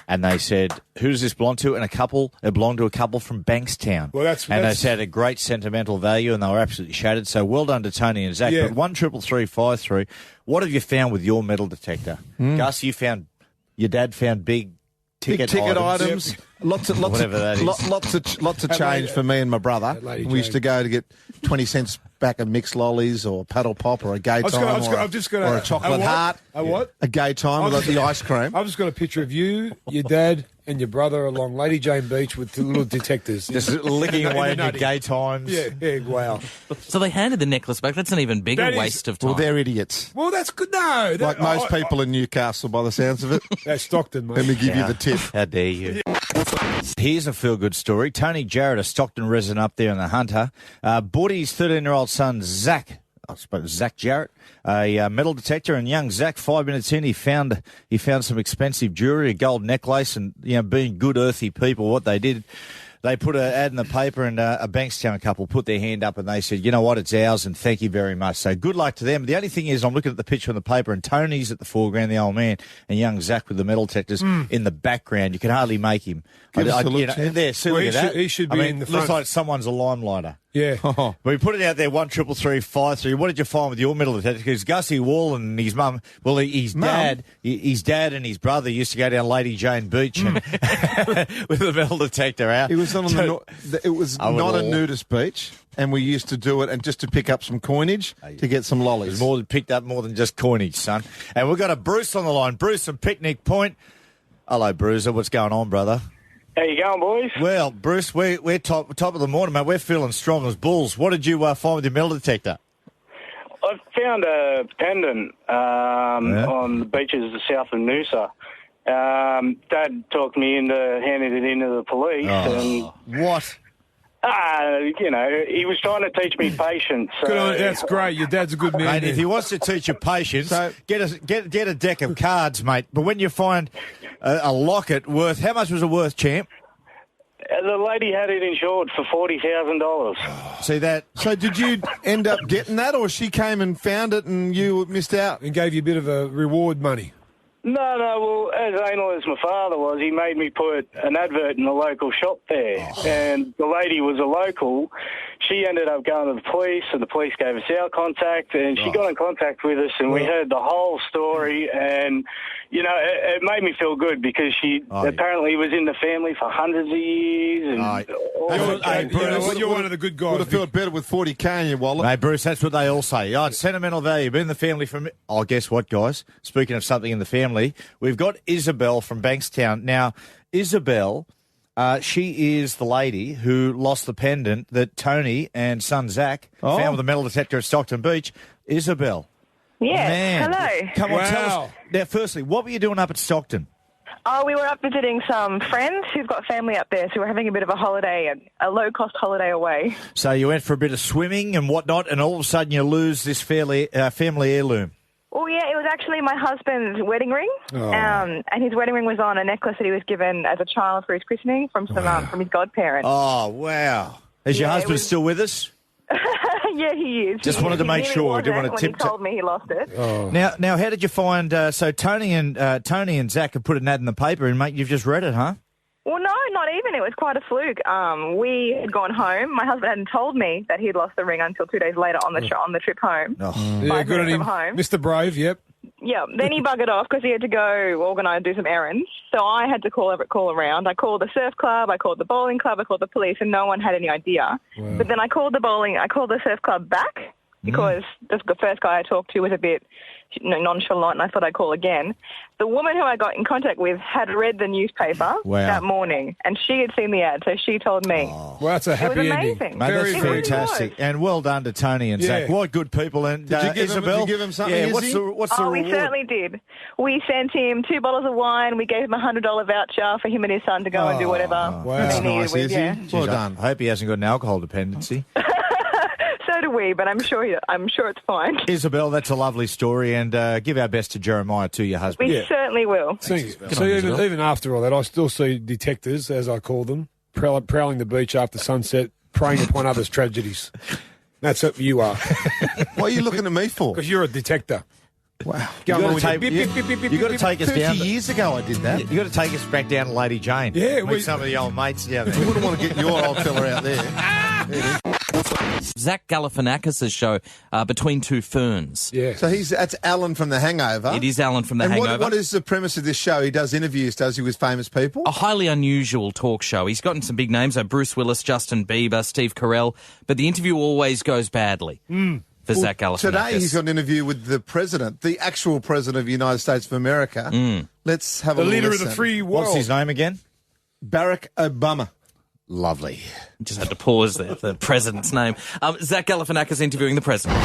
And they said, who does this belong to? And it belonged to a couple from Bankstown. Well, and they said a great sentimental value, and they were absolutely shattered. So well done to Tony and Zach. Yeah. But 1-333-53, what have you found with your metal detector? Gus, your dad found big ticket items. Yep. Lots of whatever that is. lots of change for me and my brother. We used to go to get 20 cents back of mixed lollies or paddle pop or a gay time or a chocolate heart. A what? A gay time with the ice cream. I've just got a picture of you, your dad, and your brother along Lady Jane Beach with the little detectors. Just licking away in your gay times. Yeah, wow. So they handed the necklace back. That's an even bigger waste of time. Well, they're idiots. Well, that's good. No. Like most people in Newcastle, by the sounds of it. That's Stockton, mate. Let me give you the tip. How dare you. Here's a feel-good story. Tony Jarrett, a Stockton resident up there in the Hunter, bought his 13-year-old son, Zach Jarrett, a metal detector, and young Zach, 5 minutes in, he found some expensive jewellery, a gold necklace, and being good earthy people, what they did, they put an ad in the paper, and a Bankstown couple put their hand up and they said, you know what, it's ours and thank you very much. So good luck to them. The only thing is, I'm looking at the picture on the paper and Tony's at the foreground, the old man, and young Zach with the metal detectors in the background. You can hardly make him. Give us a look, there, see, look at that. He should be in the front. Looks like someone's a limelighter. Yeah. But we put it out there, 1-333-53. What did you find with your metal detector? Because Gussie Wall and his mum, well, his dad and his brother used to go down Lady Jane Beach and with the metal detector out. It was not a nudist beach, and we used to do it and just to pick up some coinage to get some lollies. Picked up more than just coinage, son. And we've got a Bruce on the line. Bruce from Picnic Point. Hello, Bruiser. What's going on, brother? How you going, boys? Well, Bruce, we're top of the morning, mate. We're feeling strong as bulls. What did you find with your metal detector? I found a pendant on the beaches south of Noosa. Dad talked me into handing it into the police. What? He was trying to teach me patience. So, Good on, that's great. Your dad's a good man. Mate, if he wants to teach you patience, get a deck of cards, mate. But when you find a locket worth, how much was it worth, champ? The lady had it insured for $40,000. See that? So did you end up getting that, or she came and found it and you missed out? And gave you a bit of a reward money. No, well, as anal as my father was, he made me put an advert in the local shop there. And the lady was a local. She ended up going to the police, and the police gave us our contact, and she got in contact with us, and we heard the whole story, and, it made me feel good because she apparently was in the family for hundreds of years. And you're one of the good guys. Would have felt better with 40K in your wallet. Hey, Bruce, that's what they all say. It's sentimental value. Been in the family from... Oh, guess what, guys? Speaking of something in the family, we've got Isabel from Bankstown. Now, Isabel She is the lady who lost the pendant that Tony and son Zach found with a metal detector at Stockton Beach. Isabel. Yes, Man, hello. Come on, tell us. Now, firstly, what were you doing up at Stockton? Oh, we were up visiting some friends who've got family up there, so we're having a bit of a holiday, a low-cost holiday away. So you went for a bit of swimming and whatnot, and all of a sudden you lose this family heirloom. Oh, yeah, it was actually my husband's wedding ring, Oh. and his wedding ring was on a necklace that he was given as a child for his christening from from his godparents. Oh, wow. Is your husband still with us? Yeah, he is. Just He wanted to is. make He sure. really Didn't want wasn't to when tip. he told me he lost it. Oh. Now, how did you find? So Tony and Zach have put an ad in the paper, and mate, you've just read it, huh? Well, no, not even. It was quite a fluke. We had gone home. My husband hadn't told me that he'd lost the ring until 2 days later on the trip home. Yeah, good on him. Home. Mr. Brave, yep. Yeah, then he buggered off because he had to go organise, do some errands. So I had to call around. I called the surf club, I called the bowling club, I called the police, and no one had any idea. Wow. But then I called the surf club back because the first guy I talked to was a bit nonchalant, and I thought I'd call again. The woman who I got in contact with had read the newspaper that morning, and she had seen the ad, so she told me. Well, that's a happy it was ending. amazing. Mate, that's It really fantastic, and well done to Tony and Zach. Yeah. What good people! And Did you give Isabel, him something? Yeah, Izzy? what's the we reward? certainly did. We sent him 2 bottles of wine. We gave him a $100 voucher for him and his son to go and do whatever That's they needed nice, with. Izzy. Yeah. Well done. I hope he hasn't got an alcohol dependency. So do we, but I'm sure it's fine. Isabel, that's a lovely story, and give our best to Jeremiah too, your husband. We certainly will. See, even after all that, I still see detectives, as I call them, prowling the beach after sunset, preying upon others' tragedies. That's what you are. What are you looking at me for? Because you're a detector. Wow. Go on with You've got to take us 30 down. years ago I did that. You've got to take us back down to Lady Jane. Yeah, Meet some of the old mates down there. I wouldn't want to get your old fella out there. Zach Galifianakis' show, Between Two Ferns. Yeah. So that's Alan from The Hangover. It is Alan from The and Hangover. what is the premise of this show? He does interviews, does he, with famous people? A highly unusual talk show. He's gotten some big names, like Bruce Willis, Justin Bieber, Steve Carell, but the interview always goes badly for Zach Galifianakis. Today he's got an interview with the president, the actual president of the United States of America. Let's have a The little leader of the listen. free world. What's his name again? Barack Obama. Lovely. Just had to pause there, the president's name. Zach Galifianakis interviewing the president.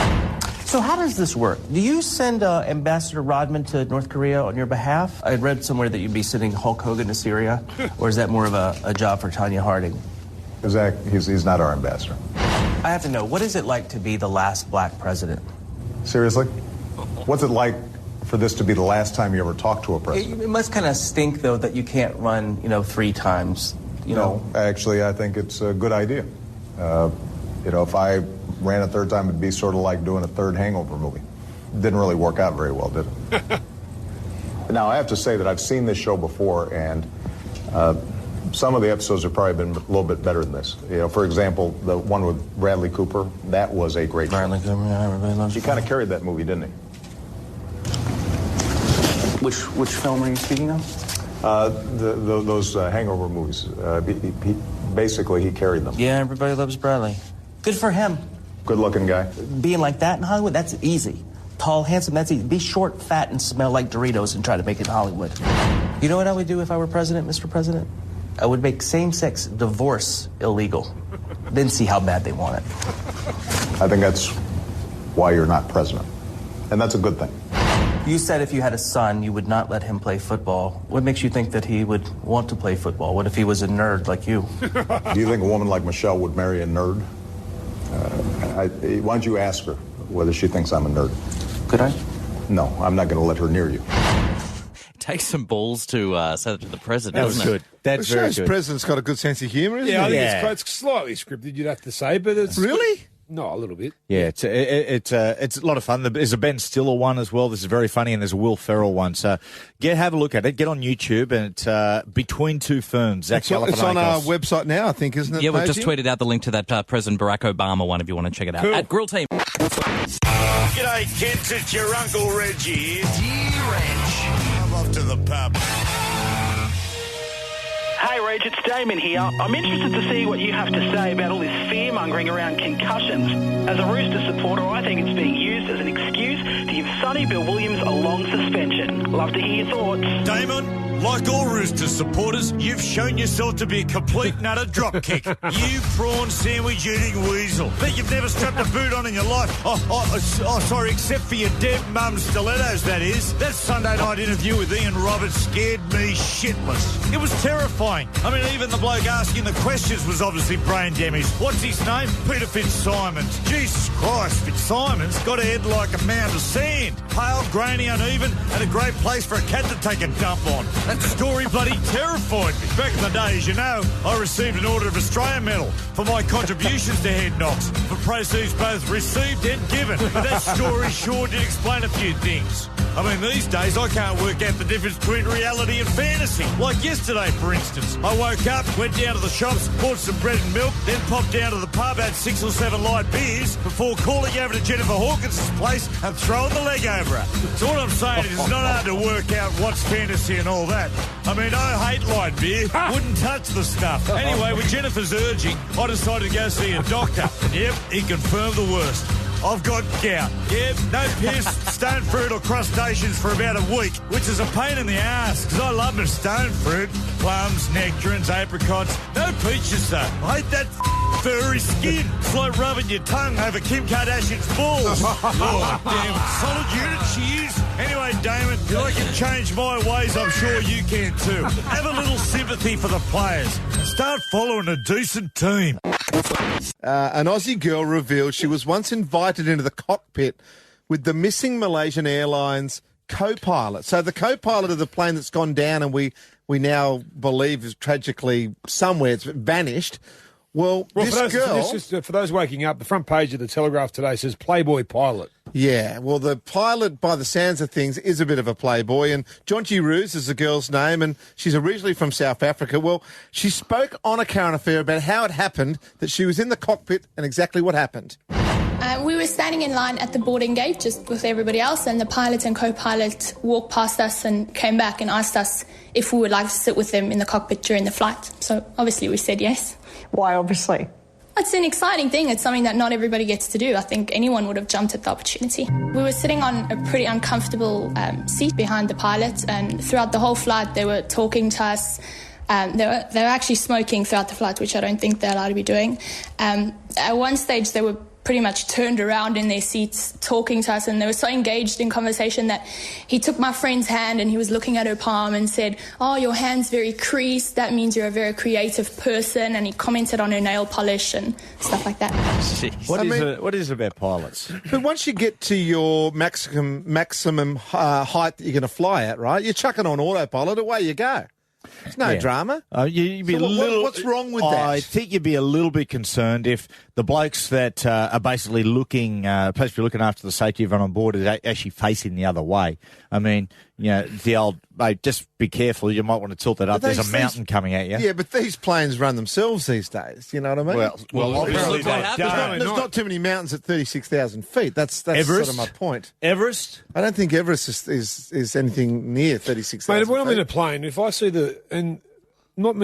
So how does this work? Do you send Ambassador Rodman to North Korea on your behalf? I read somewhere that you'd be sending Hulk Hogan to Syria, or is that more of a job for Tanya Harding? Zach, he's not our ambassador. I have to know, what is it like to be the last black president? Seriously? What's it like for this to be the last time you ever talked to a president? It must kind of stink, though, that you can't run, 3 times. No, actually, I think it's a good idea. If I ran a third time, it'd be sort of like doing a third Hangover movie. Didn't really work out very well, did it? Now, I have to say that I've seen this show before, and some of the episodes have probably been a little bit better than this. For example, the one with Bradley Cooper, that was a great show. Bradley Cooper, yeah, everybody loves He kind of carried that movie, didn't he? Which film are you speaking of? Those Hangover movies. Basically, he carried them. Yeah, everybody loves Bradley. Good for him. Good-looking guy. Being like that in Hollywood, that's easy. Tall, handsome, that's easy. Be short, fat, and smell like Doritos and try to make it in Hollywood. You know what I would do if I were president, Mr. President? I would make same-sex divorce illegal. Then see how bad they want it. I think that's why you're not president. And that's a good thing. You said if you had a son, you would not let him play football. What makes you think that he would want to play football? What if he was a nerd like you? Do you think a woman like Michelle would marry a nerd? Why don't you ask her whether she thinks I'm a nerd? Could I? No, I'm not going to let her near you. It takes some balls to say that to the president. That was doesn't good. it? That's The very show's good. president's got a good sense of humour, isn't Yeah, I he? think it's slightly scripted, you'd have to say, but it's... Really? No, a little bit. Yeah, it's a lot of fun. There's a Ben Stiller one as well. This is very funny, and there's a Will Ferrell one. So have a look at it. Get on YouTube, and it's Between Two Ferns. Zach Galifianakis. It's on our website now, I think, isn't it? Yeah, we've just Maisie? tweeted out the link to that President Barack Obama one if you want to check it out. Cool. At Grill Team. G'day, kids. It's your Uncle Reggie. Dear Reg. I'm off to the pub. Hey, Reg, it's Damon here. I'm interested to see what you have to say about all this fear-mongering around concussions. As a Rooster supporter, I think it's being used as an excuse to give Sonny Bill Williams a long suspension. Love to hear your thoughts. Damon, Like all Roosters supporters, you've shown yourself to be a complete nutter dropkick. You prawn sandwich eating weasel. Bet you've never strapped a boot on in your life. Sorry, except for your dead mum's stilettos, that is. That Sunday night interview with Ian Roberts scared me shitless. It was terrifying. I mean, even the bloke asking the questions was obviously brain damaged. What's his name? Peter Fitzsimons. Jesus Christ, Fitzsimons got a head like a mound of sand. Pale, grainy, uneven, and a great place for a cat to take a dump on. That story bloody terrified me. Back in the day, as you know, I received an Order of Australia medal for my contributions to Head Knocks, for proceeds both received and given. But that story sure did explain a few things. I mean, these days I can't work out the difference between reality and fantasy. Like yesterday, for instance. I woke up, went down to the shops, bought some bread and milk, then popped down to the pub, had 6 or 7 light beers before calling over to Jennifer Hawkins' place and throwing the leg over her. So what I'm saying is it's not hard to work out what's fantasy and all that. I mean, I hate light beer. Wouldn't touch the stuff. Anyway, with Jennifer's urging, I decided to go see a doctor. And yep, he confirmed the worst. I've got gout. Yep, no piss, stone fruit or crustaceans for about a week, which is a pain in the ass because I love my stone fruit. Plums, nectarines, apricots. No peaches though. I hate that furry skin. It's like rubbing your tongue over Kim Kardashian's balls. Oh, damn. Solid unit she is. Anyway, Damon, if I can change my ways, I'm sure you can too. Have a little sympathy for the players and start following a decent team. An Aussie girl revealed she was once invited into the cockpit with the missing Malaysian Airlines co-pilot. So the co-pilot of the plane that's gone down and we now believe is tragically somewhere, it's vanished. Well, this girl... For those waking up, the front page of the Telegraph today says Playboy pilot. Yeah, well, the pilot, by the sounds of things, is a bit of a playboy, and Jonty Roos is the girl's name, and she's originally from South Africa. Well, she spoke on A Current Affair about how it happened, that she was in the cockpit, and exactly what happened. We were standing in line at the boarding gate just with everybody else, and the pilot and co-pilot walked past us and came back and asked us if we would like to sit with them in the cockpit during the flight. So obviously we said yes. Why obviously? It's an exciting thing. It's something that not everybody gets to do. I think anyone would have jumped at the opportunity. We were sitting on a pretty uncomfortable seat behind the pilot, and throughout the whole flight they were talking to us. They were actually smoking throughout the flight, which I don't think they're allowed to be doing. At one stage they were pretty much turned around in their seats talking to us, and they were so engaged in conversation that he took my friend's hand and he was looking at her palm and said, "Oh, your hand's very creased, that means you're a very creative person," and he commented on her nail polish and stuff like that. What is it about pilots? But once you get to your maximum height that you're going to fly at, right, you're chucking on autopilot, away you go. There's no drama. You'd be what's wrong with that? I think you'd be a little bit concerned if the blokes that are basically supposed to be looking after the safety of everyone on board is actually facing the other way. I mean, you know, the old, mate, just be careful. You might want to tilt that up. There's a mountain coming at you. Yeah, but these planes run themselves these days. You know what I mean? Well obviously there's not too many mountains at 36,000 feet. That's Everest? sort of my point. Everest? I don't think Everest is anything near 36,000 Mate, when I'm feet. in a plane, if I see not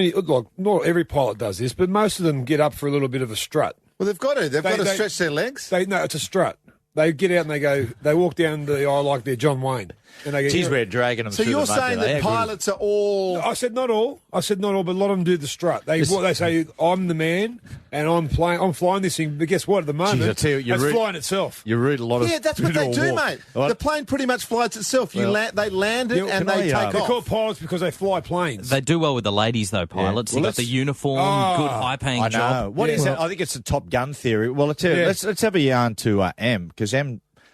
every pilot does this, but most of them get up for a little bit of a strut. Well, they've got to. They've got to stretch their legs. No, it's a strut. They get out and they walk down the aisle like they're John Wayne. And they Geez, we're dragging them so through you're the mud saying there. that pilots are all... I said not all, but a lot of them do the strut. They say, I'm the man, and I'm flying this thing. But guess what? At the moment, it's flying itself. You read a lot of... Yeah, that's what they do, mate. What? The plane pretty much flies itself. They land it and they take off. They're called pilots because they fly planes. They do well with the ladies, though, pilots. They've got the uniform, good, high-paying job. What is that? I think it's the Top Gun theory. Well, let's have a yarn to M, because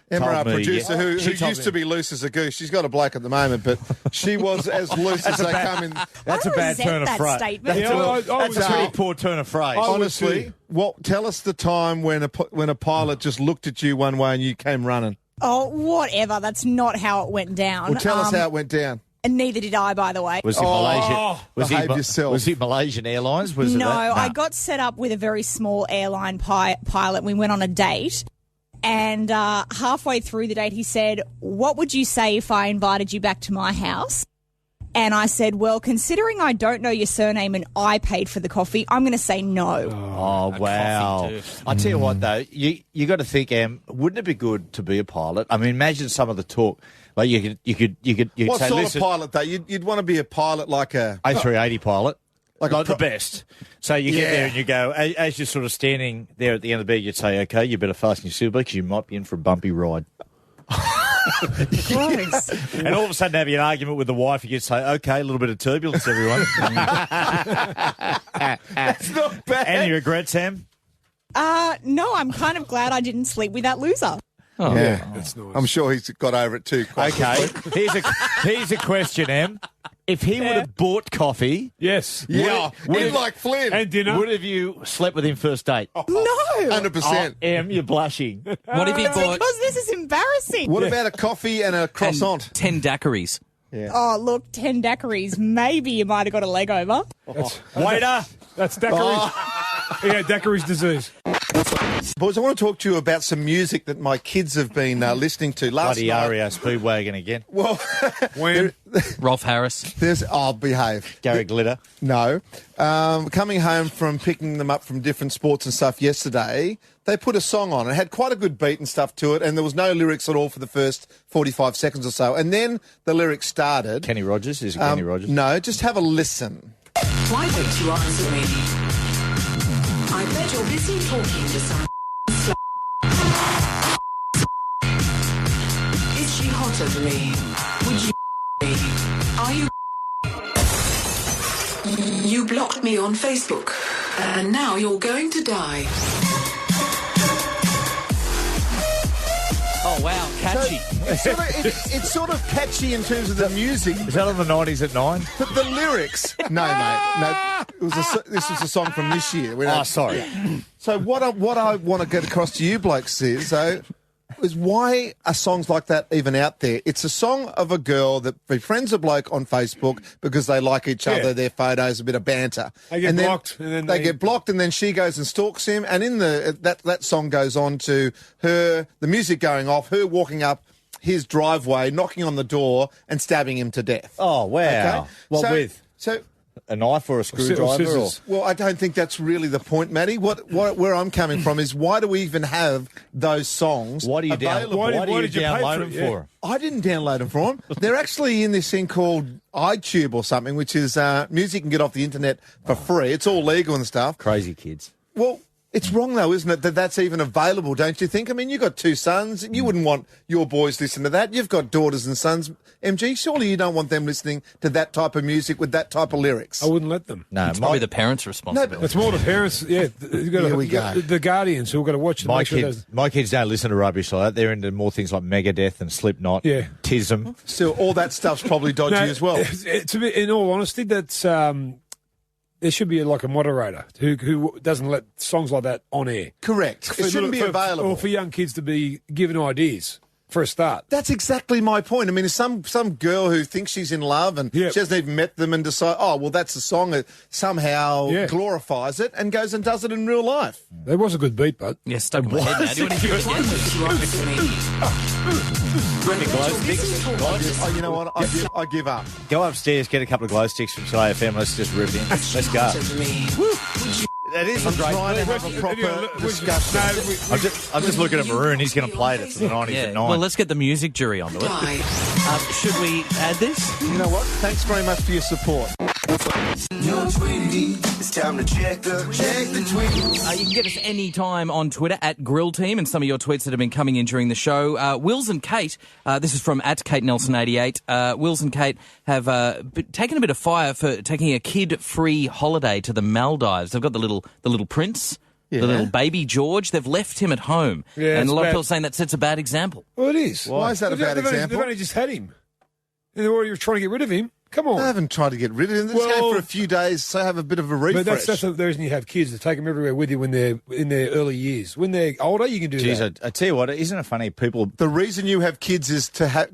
Emma, our producer, who used to be loose as a goose. She's got a bloke at the moment, but she was as loose as they come in. That's a bad turn of phrase. That's a pretty poor turn of phrase. Honestly, tell us the time when a pilot just looked at you one way and you came running. Oh, whatever. That's not how it went down. Well, tell us how it went down. And neither did I, by the way. Was it Malaysia? Was it Malaysian Airlines? No, I got set up with a very small airline pilot. We went on a date. And halfway through the date, he said, "What would you say if I invited you back to my house?" And I said, "Well, considering I don't know your surname and I paid for the coffee, I'm going to say no." Oh, wow. I tell you what, though, you got to think, wouldn't it be good to be a pilot? I mean, imagine some of the talk. Like you'd What say, sort listen, of pilot, though? You'd want to be a pilot like a... A380 pilot. Like the best. So you get there and you go, as you're sort of standing there at the end of the bed, you'd say, okay, you better fasten your seatbelt because you might be in for a bumpy ride. And all of a sudden having an argument with the wife, you'd say, okay, a little bit of turbulence, everyone. That's not bad. Any regrets, Sam? No, I'm kind of glad I didn't sleep with that loser. Oh, yeah. That's nice. I'm sure he's got over it too. Okay, here's a question, Em. If he would have bought coffee, yes, in like Flynn, and dinner, would have you slept with him first date? No, 100%. Em, you're blushing. What if he bought? Because this is embarrassing. What about a coffee and a croissant? 10 daiquiris. Yeah. Oh, look, 10 daiquiris. Maybe you might have got a leg over. Waiter, that's daiquiris. Yeah, daiquiris disease. Boys, I want to talk to you about some music that my kids have been listening to last Bloody night. REO Speedwagon again. Well, Rolf Harris. Behave. Gary Glitter. No. Coming home from picking them up from different sports and stuff yesterday, they put a song on. It had quite a good beat and stuff to it, and there was no lyrics at all for the first 45 seconds or so. And then the lyrics started. Kenny Rogers? Is it Kenny Rogers? No, just have a listen. Why don't you answer me? I bet you're busy talking to some Is she hotter than me? Would you me? Are you... You blocked me on Facebook, and now you're going to die. Oh, wow, catchy. It's sort of catchy in terms of the music. Is that on the 90s at 9? But the lyrics... No, mate. No, this was a song from this year. Sorry. So what I want to get across to you blokes is why are songs like that even out there? It's a song of a girl that befriends a bloke on Facebook because they like each other, their photos, a bit of banter. They get blocked. And then they get blocked, and then she goes and stalks him. And in that song goes on to the music going off, her walking up his driveway, knocking on the door and stabbing him to death. Oh, wow. Okay? What with? So... A knife or a screwdriver? Well, I don't think that's really the point, Matty. Where I'm coming from is why do we even have those songs available? Why did you download them for? I didn't download them for them. They're actually in this thing called iTube or something, which is music you can get off the internet for free. It's all legal and stuff. Crazy kids. Well, it's wrong, though, isn't it, that that's even available, don't you think? I mean, you've got 2 sons. You wouldn't want your boys listening to that. You've got daughters and sons. MG, surely you don't want them listening to that type of music with that type of lyrics. I wouldn't let them. No, it's probably the parents' responsibility. It's more the parents, Here we go. The guardians who've got to watch them. My kids don't listen to rubbish like that. They're into more things like Megadeth and Slipknot, Tism. Still, all that stuff's probably dodgy as well. In all honesty, that's... there should be like a moderator who doesn't let songs like that on air. Correct. It shouldn't be available. Or for young kids to be given ideas for a start. That's exactly my point. I mean, some girl who thinks she's in love and she hasn't even met them and decide, that's a song that somehow glorifies it and goes and does it in real life. There was a good beat, but... Yeah, stuck in my head now. Do you want to hear it again? You know what? I give up. Go upstairs, get a couple of glow sticks from Today FM. Let's just rip in. Let's go. That is a great trying to have a proper discussion. I'm just looking at Maroon. He's going to play it for the 90s at 9. Well, let's get the music jury onto it. Should we add this? You know what? Thanks very much for your support. You're tweeting. It's time to check the tweets. You can get us any time on Twitter at Grill Team, and some of your tweets that have been coming in during the show. Wills and Kate, this is from at Kate Nelson88. Wills and Kate have taken a bit of fire for taking a kid-free holiday to the Maldives. They've got the little prince. Yeah. The little baby George, they've left him at home. Yeah, and a lot of people are saying that sets a bad example. Well, it is. Why is that a bad example? They've only just had him. And they're already trying to get rid of him. Come on. They haven't tried to get rid of him. They just had for a few days, so have a bit of a refresh. But that's the reason you have kids, to take them everywhere with you when they're in their early years. When they're older, you can do that. I tell you what, isn't it funny? People. The reason you have kids is to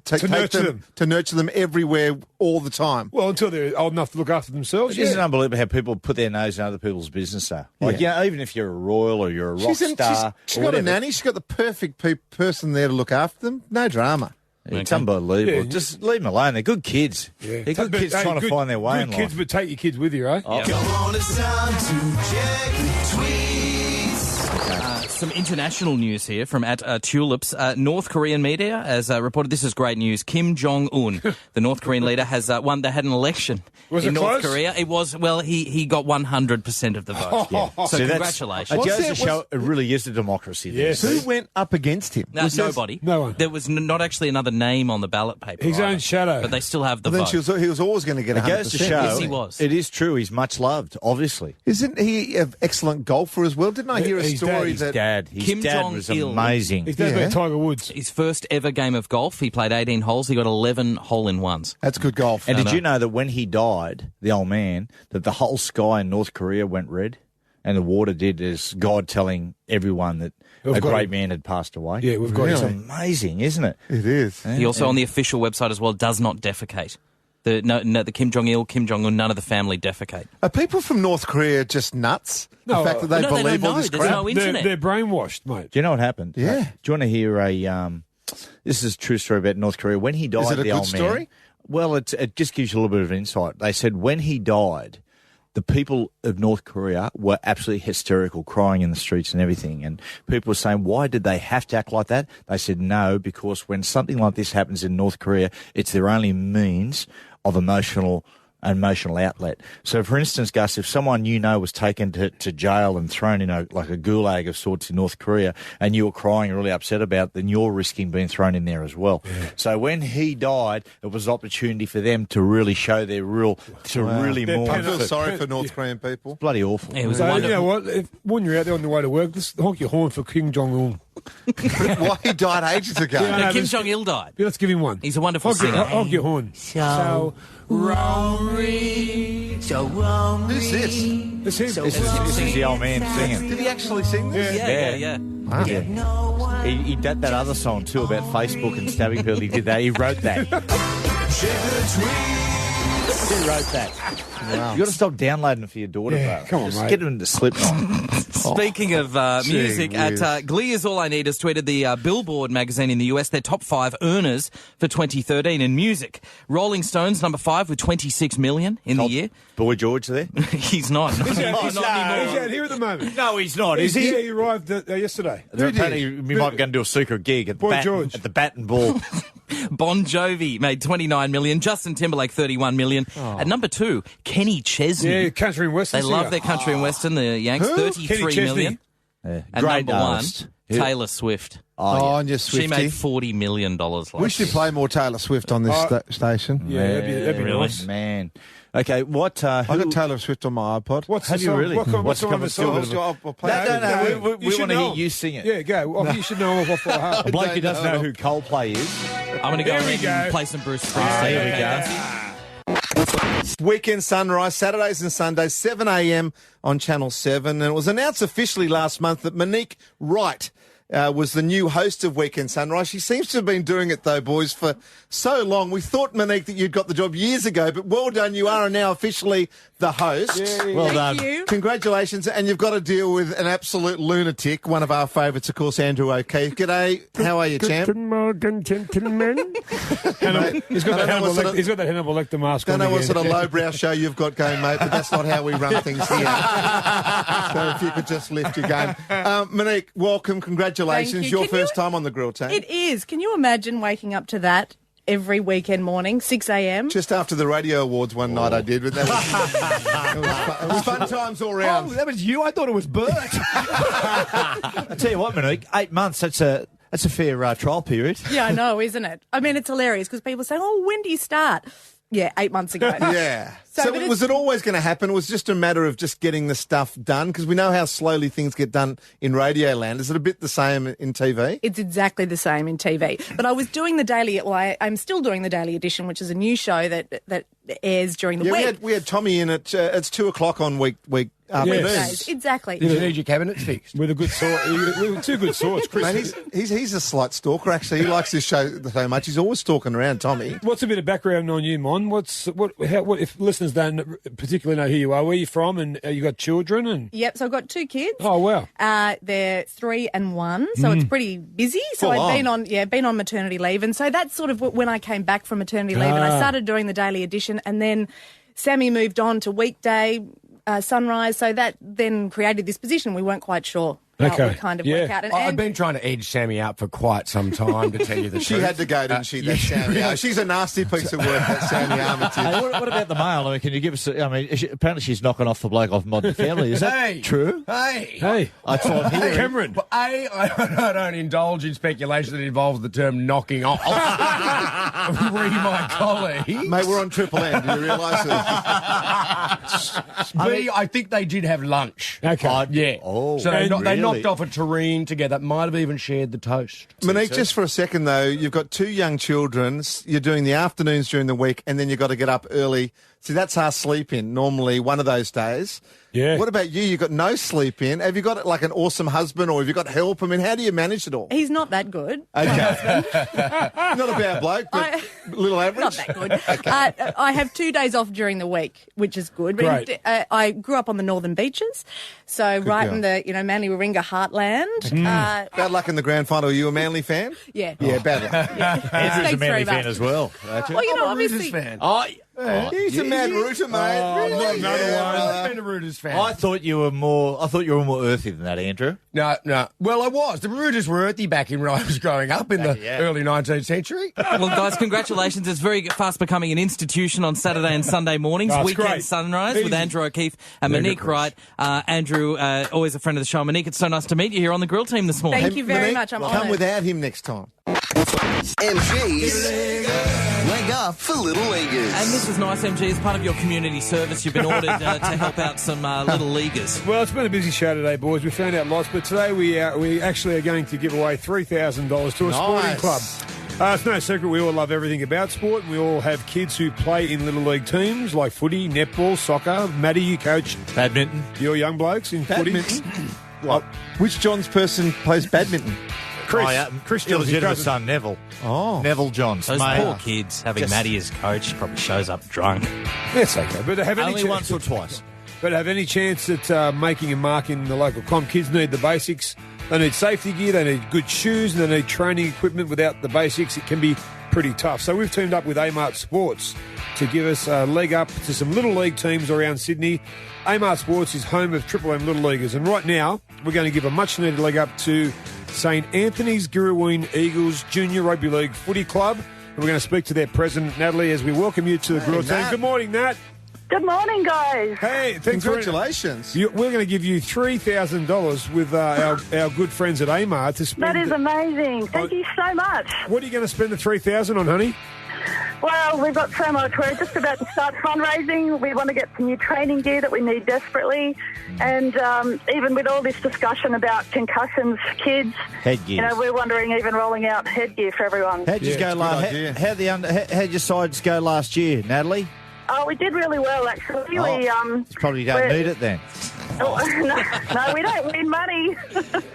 nurture them everywhere all the time. Well, until they're old enough to look after themselves. Isn't it unbelievable how people put their nose in other people's business, though? Like, even if you're a royal or you're a rock star. She's got a nanny. She's got the perfect person there to look after them. No drama. It's unbelievable. Yeah, just leave them alone. They're good kids. Yeah. They're good kids trying to find their way in life. Good kids, but take your kids with you, right? Come on, it's time to check the tweets. some international news here from @Tulips. North Korean media has reported, this is great news, Kim Jong-un, the North Korean leader, has won. They had an election in North Korea. It was, well, he got 100% of the vote. So congratulations. It goes to show it really is a democracy. Yes. Who went up against him? Nobody. No one. There was not actually another name on the ballot paper. His own shadow. But they still have the Well, vote. then he was always going to get 100%. It goes to show, Yes, he was. It is true. He's much loved, obviously. Isn't he an excellent golfer as well? Didn't I hear a story His that... dad was amazing. His dad's been Tiger Woods. His first ever game of golf, he played 18 holes. He got 11 hole-in-ones. That's good golf. And did you know that when he died, the old man, that the whole sky in North Korea went red? And the water did, as God telling everyone that a great man had passed away. Yeah, we've got It's him. amazing, isn't it? It is. He also, on the official website as well, does not defecate. The Kim Jong-il, Kim Jong-un, none of the family defecate. Are people from North Korea just nuts? No, the fact that they no, they believe don't all this know. crap? There's no internet. They're brainwashed, mate. Do you know what happened? Yeah. Do you want to hear this is a true story about North Korea. When he died, Is it a the good old story? man... Well, it just gives you a little bit of insight. They said when he died, the people of North Korea were absolutely hysterical, crying in the streets and everything. And people were saying, why did they have to act like that? They said, no, because when something like this happens in North Korea, it's their only means of emotional outlet. So, for instance, Gus, if someone you know was taken to jail and thrown in a gulag of sorts in North Korea and you were crying and really upset about it, then you're risking being thrown in there as well. Yeah. So when he died, it was an opportunity for them to really show their mourn. I feel sorry for North Korean people. It's bloody awful. It was So, you know what? When you're out there on the way to work, just honk your horn for Kim Jong-un. Why he died ages ago. No, Kim Jong-il died. Yeah, let's give him one. He's a wonderful singer. Honk your horn. So lonely, so lonely. Who's this? It's him. This is the old man singing. Did he actually sing this? Yeah. Wow. Yeah. He did that other song too about Facebook and stabbing people. He did that. He wrote that. He wrote that. Wow. You got to stop downloading it for your daughter, bro. Come on, Just mate. get him into Slipknot. Speaking of music, Glee is All I Need has tweeted the Billboard magazine in the US, their top 5 earners for 2013 in music. Rolling Stones, number 5 with 26 million in the year. Boy George there? He's not. He's Not anymore. out here at the moment. No, he's not. Is he? Yeah, he arrived yesterday. Apparently, we might be going to do a secret gig at the Bat and Ball. Bon Jovi made 29 million. Justin Timberlake, 31 million. At number 2, Kenny Chesney. Yeah, country and western. They love their country and western, the Yanks. Who? 33 million. Yeah. And Great number artist. 1, Taylor Swift. Oh, and you're Swiftie. She made $40 million last We should play more Taylor Swift on this station. Yeah, that'd be really nice. Man. Okay, what... I got Taylor Swift on my iPod. What's Have the you song? really? What's the song? song? I'll play it. No, we You want should to know. hear you sing it. Yeah, go. Oh, you should know off by heart. A bloke who doesn't know who Coldplay is. I'm going to go There we ahead go. and play some Bruce Springsteen. Here we Okay, go. Weekend Sunrise, Saturdays and Sundays, 7 a.m. on Channel 7. And it was announced officially last month that Monique Wright was the new host of Weekend Sunrise. She seems to have been doing it, though, boys, for so long. We thought, Monique, that you'd got the job years ago, but well done. You are now officially the host. Well done. you. Congratulations. And you've got to deal with an absolute lunatic, one of our favourites, of course, Andrew O'Keefe. G'day. How are you, champ? Good morning, gentlemen. He's got that Hannibal Lecter mask on. Don't know what again. sort of lowbrow show you've got going, mate, but that's not how we run things here. So if you could just lift your game. Monique, welcome. Congratulations. Thank you. Your first time on the grill team. It is. Can you imagine waking up to that every weekend morning, 6 a.m? Just after the radio awards one night I did, but that was, it was fun times all round. Oh, that was you? I thought it was Bert. I tell you what, Monique, 8 months, that's a fair trial period. Yeah, I know, isn't it? I mean, it's hilarious because people say, oh, when do you start? Yeah, 8 months ago. Yeah. So, So but was it always going to happen? It was just a matter of just getting the stuff done? Because we know how slowly things get done in radio land. Is it a bit the same in TV? It's exactly the same in TV. But I was doing the daily, I'm still doing the Daily Edition, which is a new show that airs during the week. We had Tommy in at it's 2 o'clock on week afternoons. Weekdays, exactly. You need your cabinet fixed. With a good sword. With two good swords, Chris. Mate, he's a slight stalker, actually. He likes this show so much. He's always stalking around, Tommy. What's a bit of background on you, Mon? What if listeners don't particularly know who you are, where you from, and you got children? And Yep, so I've got 2 kids. Oh, wow. They're 3 and 1, so it's pretty busy. So Full I've been on maternity leave, and so that's sort of when I came back from maternity leave, and I started doing the Daily Edition, and then Sammy moved on to weekday sunrise, so that then created this position. We weren't quite sure how it would kind of work out. And I've been trying to edge Sammy out for quite some time, to tell you the truth. She had to go, didn't she? That Sammy. She's a nasty piece of work, that Sammy Armitage. Hey, what about the mail? I mean, can you give us? Apparently she's knocking off the bloke off Modern Family. Is that true? Hey. That's what I'm hearing. Cameron. I don't indulge in speculation that involves the term knocking off. Re my colleague. Mate, we're on Triple M. Do you realise that? I think they did have lunch. Okay. Yeah. Oh, so they really? knocked off a terrine together. Might have even shared the toast. Monique, just for a second, though, you've got 2 young children. You're doing the afternoons during the week, and then you've got to get up early. See, that's our sleep in, normally one of those days. Yeah. What about you? You've got no sleep in. Have you got like an awesome husband, or have you got help? I mean, how do you manage it all? He's not that good. Okay. Not a bad bloke, but a little average. Not that good. Okay. I have 2 days off during the week, which is good. Great. I grew up on the northern beaches, so Good right girl. in the Manly Warringah heartland. Bad luck in the grand final. Are you a Manly fan? Yeah. Yeah, bad luck. Andrew's a Thanks Manly very fan much. as well. Well, obviously. Fan. He's a mad rooter, mate. Not another one. I've been a Rooters fan. I thought you were more earthy than that, Andrew. No. Well, I was. The Rooters were earthy back when I was growing up in the early 19th century. Well, guys, congratulations. It's very fast becoming an institution on Saturday and Sunday mornings. That's Weekend great. Sunrise Easy. with Andrew O'Keefe and Monique Wright. Andrew, always a friend of the show. Monique, it's so nice to meet you here on the Grill Team this morning. Thank you very Monique, much. I'm come honoured. without him next time. MG's Leg Up for Little Leaguers. And this is nice, MG. As part of your community service, you've been ordered to help out some little leaguers. Well, it's been a busy show today, boys. We found out lots, but today we actually are going to give away $3,000 to a sporting club. It's no secret we all love everything about sport, and we all have kids who play in little league teams like footy, netball, soccer. Maddie, you coach Badminton. your young blokes in Badminton? footy. What? Which John's person plays badminton? Chris Johns, illegitimate his cousin. son, Neville. Oh. Neville Johns. Those mate. poor kids having Maddie as coach probably shows up drunk. That's okay, but have any Only once or twice. But have any chance at making a mark in the local comp? Kids need the basics. They need safety gear, they need good shoes, and they need training equipment. Without the basics, it can be pretty tough. So we've teamed up with Amart Sports to give us a leg up to some little league teams around Sydney. Amart Sports is home of TripleM Little Leaguers, and right now we're going to give a much-needed leg up to St Anthony's Girraween Eagles Junior Rugby League Footy Club. And we're going to speak to their president, Natalie, as we welcome you to the Grill Team. Good morning, Nat. Good morning, guys. Hey, thanks Congratulations. We're going to give you $3,000 with our good friends at Amart to spend. That is amazing. Thank you so much. What are you going to spend the $3,000 on, honey? Well, we've got so much. We're just about to start fundraising. We want to get some new training gear that we need desperately. And even with all this discussion about concussions, kids, Headgear. we're wondering even rolling out headgear for everyone. How'd you go how'd your sides go last year, Natalie? Oh, we did really well, actually. Oh, We probably don't need it then. no, we don't win money.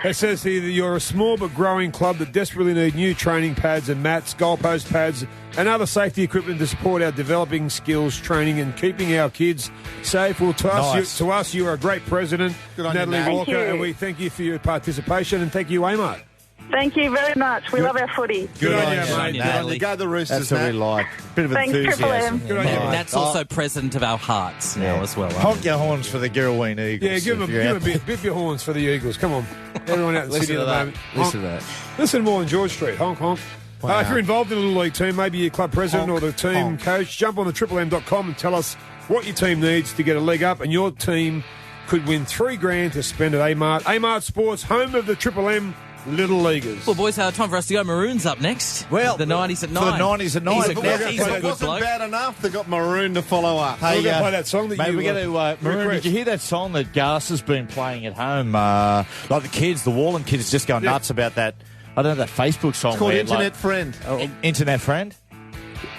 It says here that you're a small but growing club that desperately need new training pads and mats, goalpost pads, and other safety equipment to support our developing skills, training, and keeping our kids safe. Well, to us, you are a great president, Good on you, Natalie Nat. Walker, Thank you. and we thank you for your participation, and thank you, Amart. Thank you very much. We love our footy. Good on you, Good on mate. you, Good on Natalie. you. Go the Roosters, That's what we Nat. like. Bit of Thanks, enthusiasm. TripleM. Good on you, mate. That's also president of our hearts now as well. Honk your horns for the Girraween Eagles. Yeah, give them a bit your horns for the Eagles. Come on. Everyone out in the Listen city to at the that. moment. Listen to that. Listen more on George Street. Honk, honk. Wow. If you're involved in a little league team, maybe your club president Honk, or the team honk. coach, jump on the triplem.com and tell us what your team needs to get a leg up, and your team could win $3,000 to spend at Amart. Amart Sports, home of the Triple M Little Leaguers. Well, boys, time for us to go. Maroon's up next. Well, the 90s at 9. For the 90s at 9. He's a, But good- we're he's a It good wasn't bloke. bad enough. They got Maroon to follow up. We're going to play that song that mate, you we're going to Maroon, request. did you hear that song that Gas has been playing at home? Like the kids, the Wallen kids just going nuts about that. I don't know, that Facebook song. It's called where, Internet Friend. Internet Friend?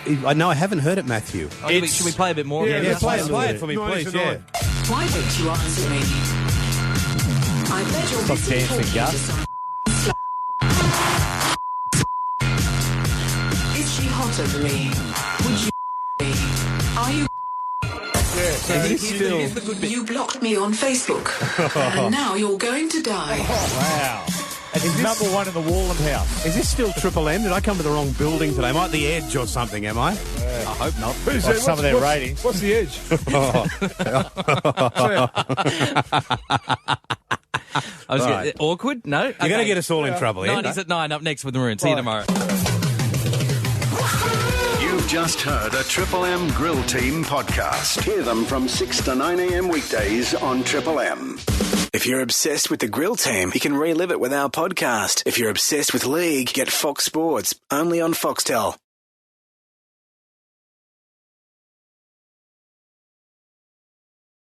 No, I haven't heard it, Matthew. Should we play a bit more? Yeah, play it for me, please. Yeah. Why don't you answer me? I bet you're Stop busy dancing, talking to Gus. some Is she hotter than me? Would you be? Are you? Here's the good bit. You blocked me on Facebook, and now you're going to die. Wow. It's number one in the Wallen house. Is this still Triple M? Did I come to the wrong building today? Am I at the Edge or something, am I? I hope not. Who's Well, that? some of their ratings. What's the edge? Right. Awkward? No? You're going to get us all in trouble, yeah? 90s at 9 up next with the Maroon. See you tomorrow. You've just heard a Triple M Grill Team podcast. Hear them from 6 to 9 a.m. weekdays on Triple M. If you're obsessed with the Grill Team, you can relive it with our podcast. If you're obsessed with League, get Fox Sports, only on Foxtel.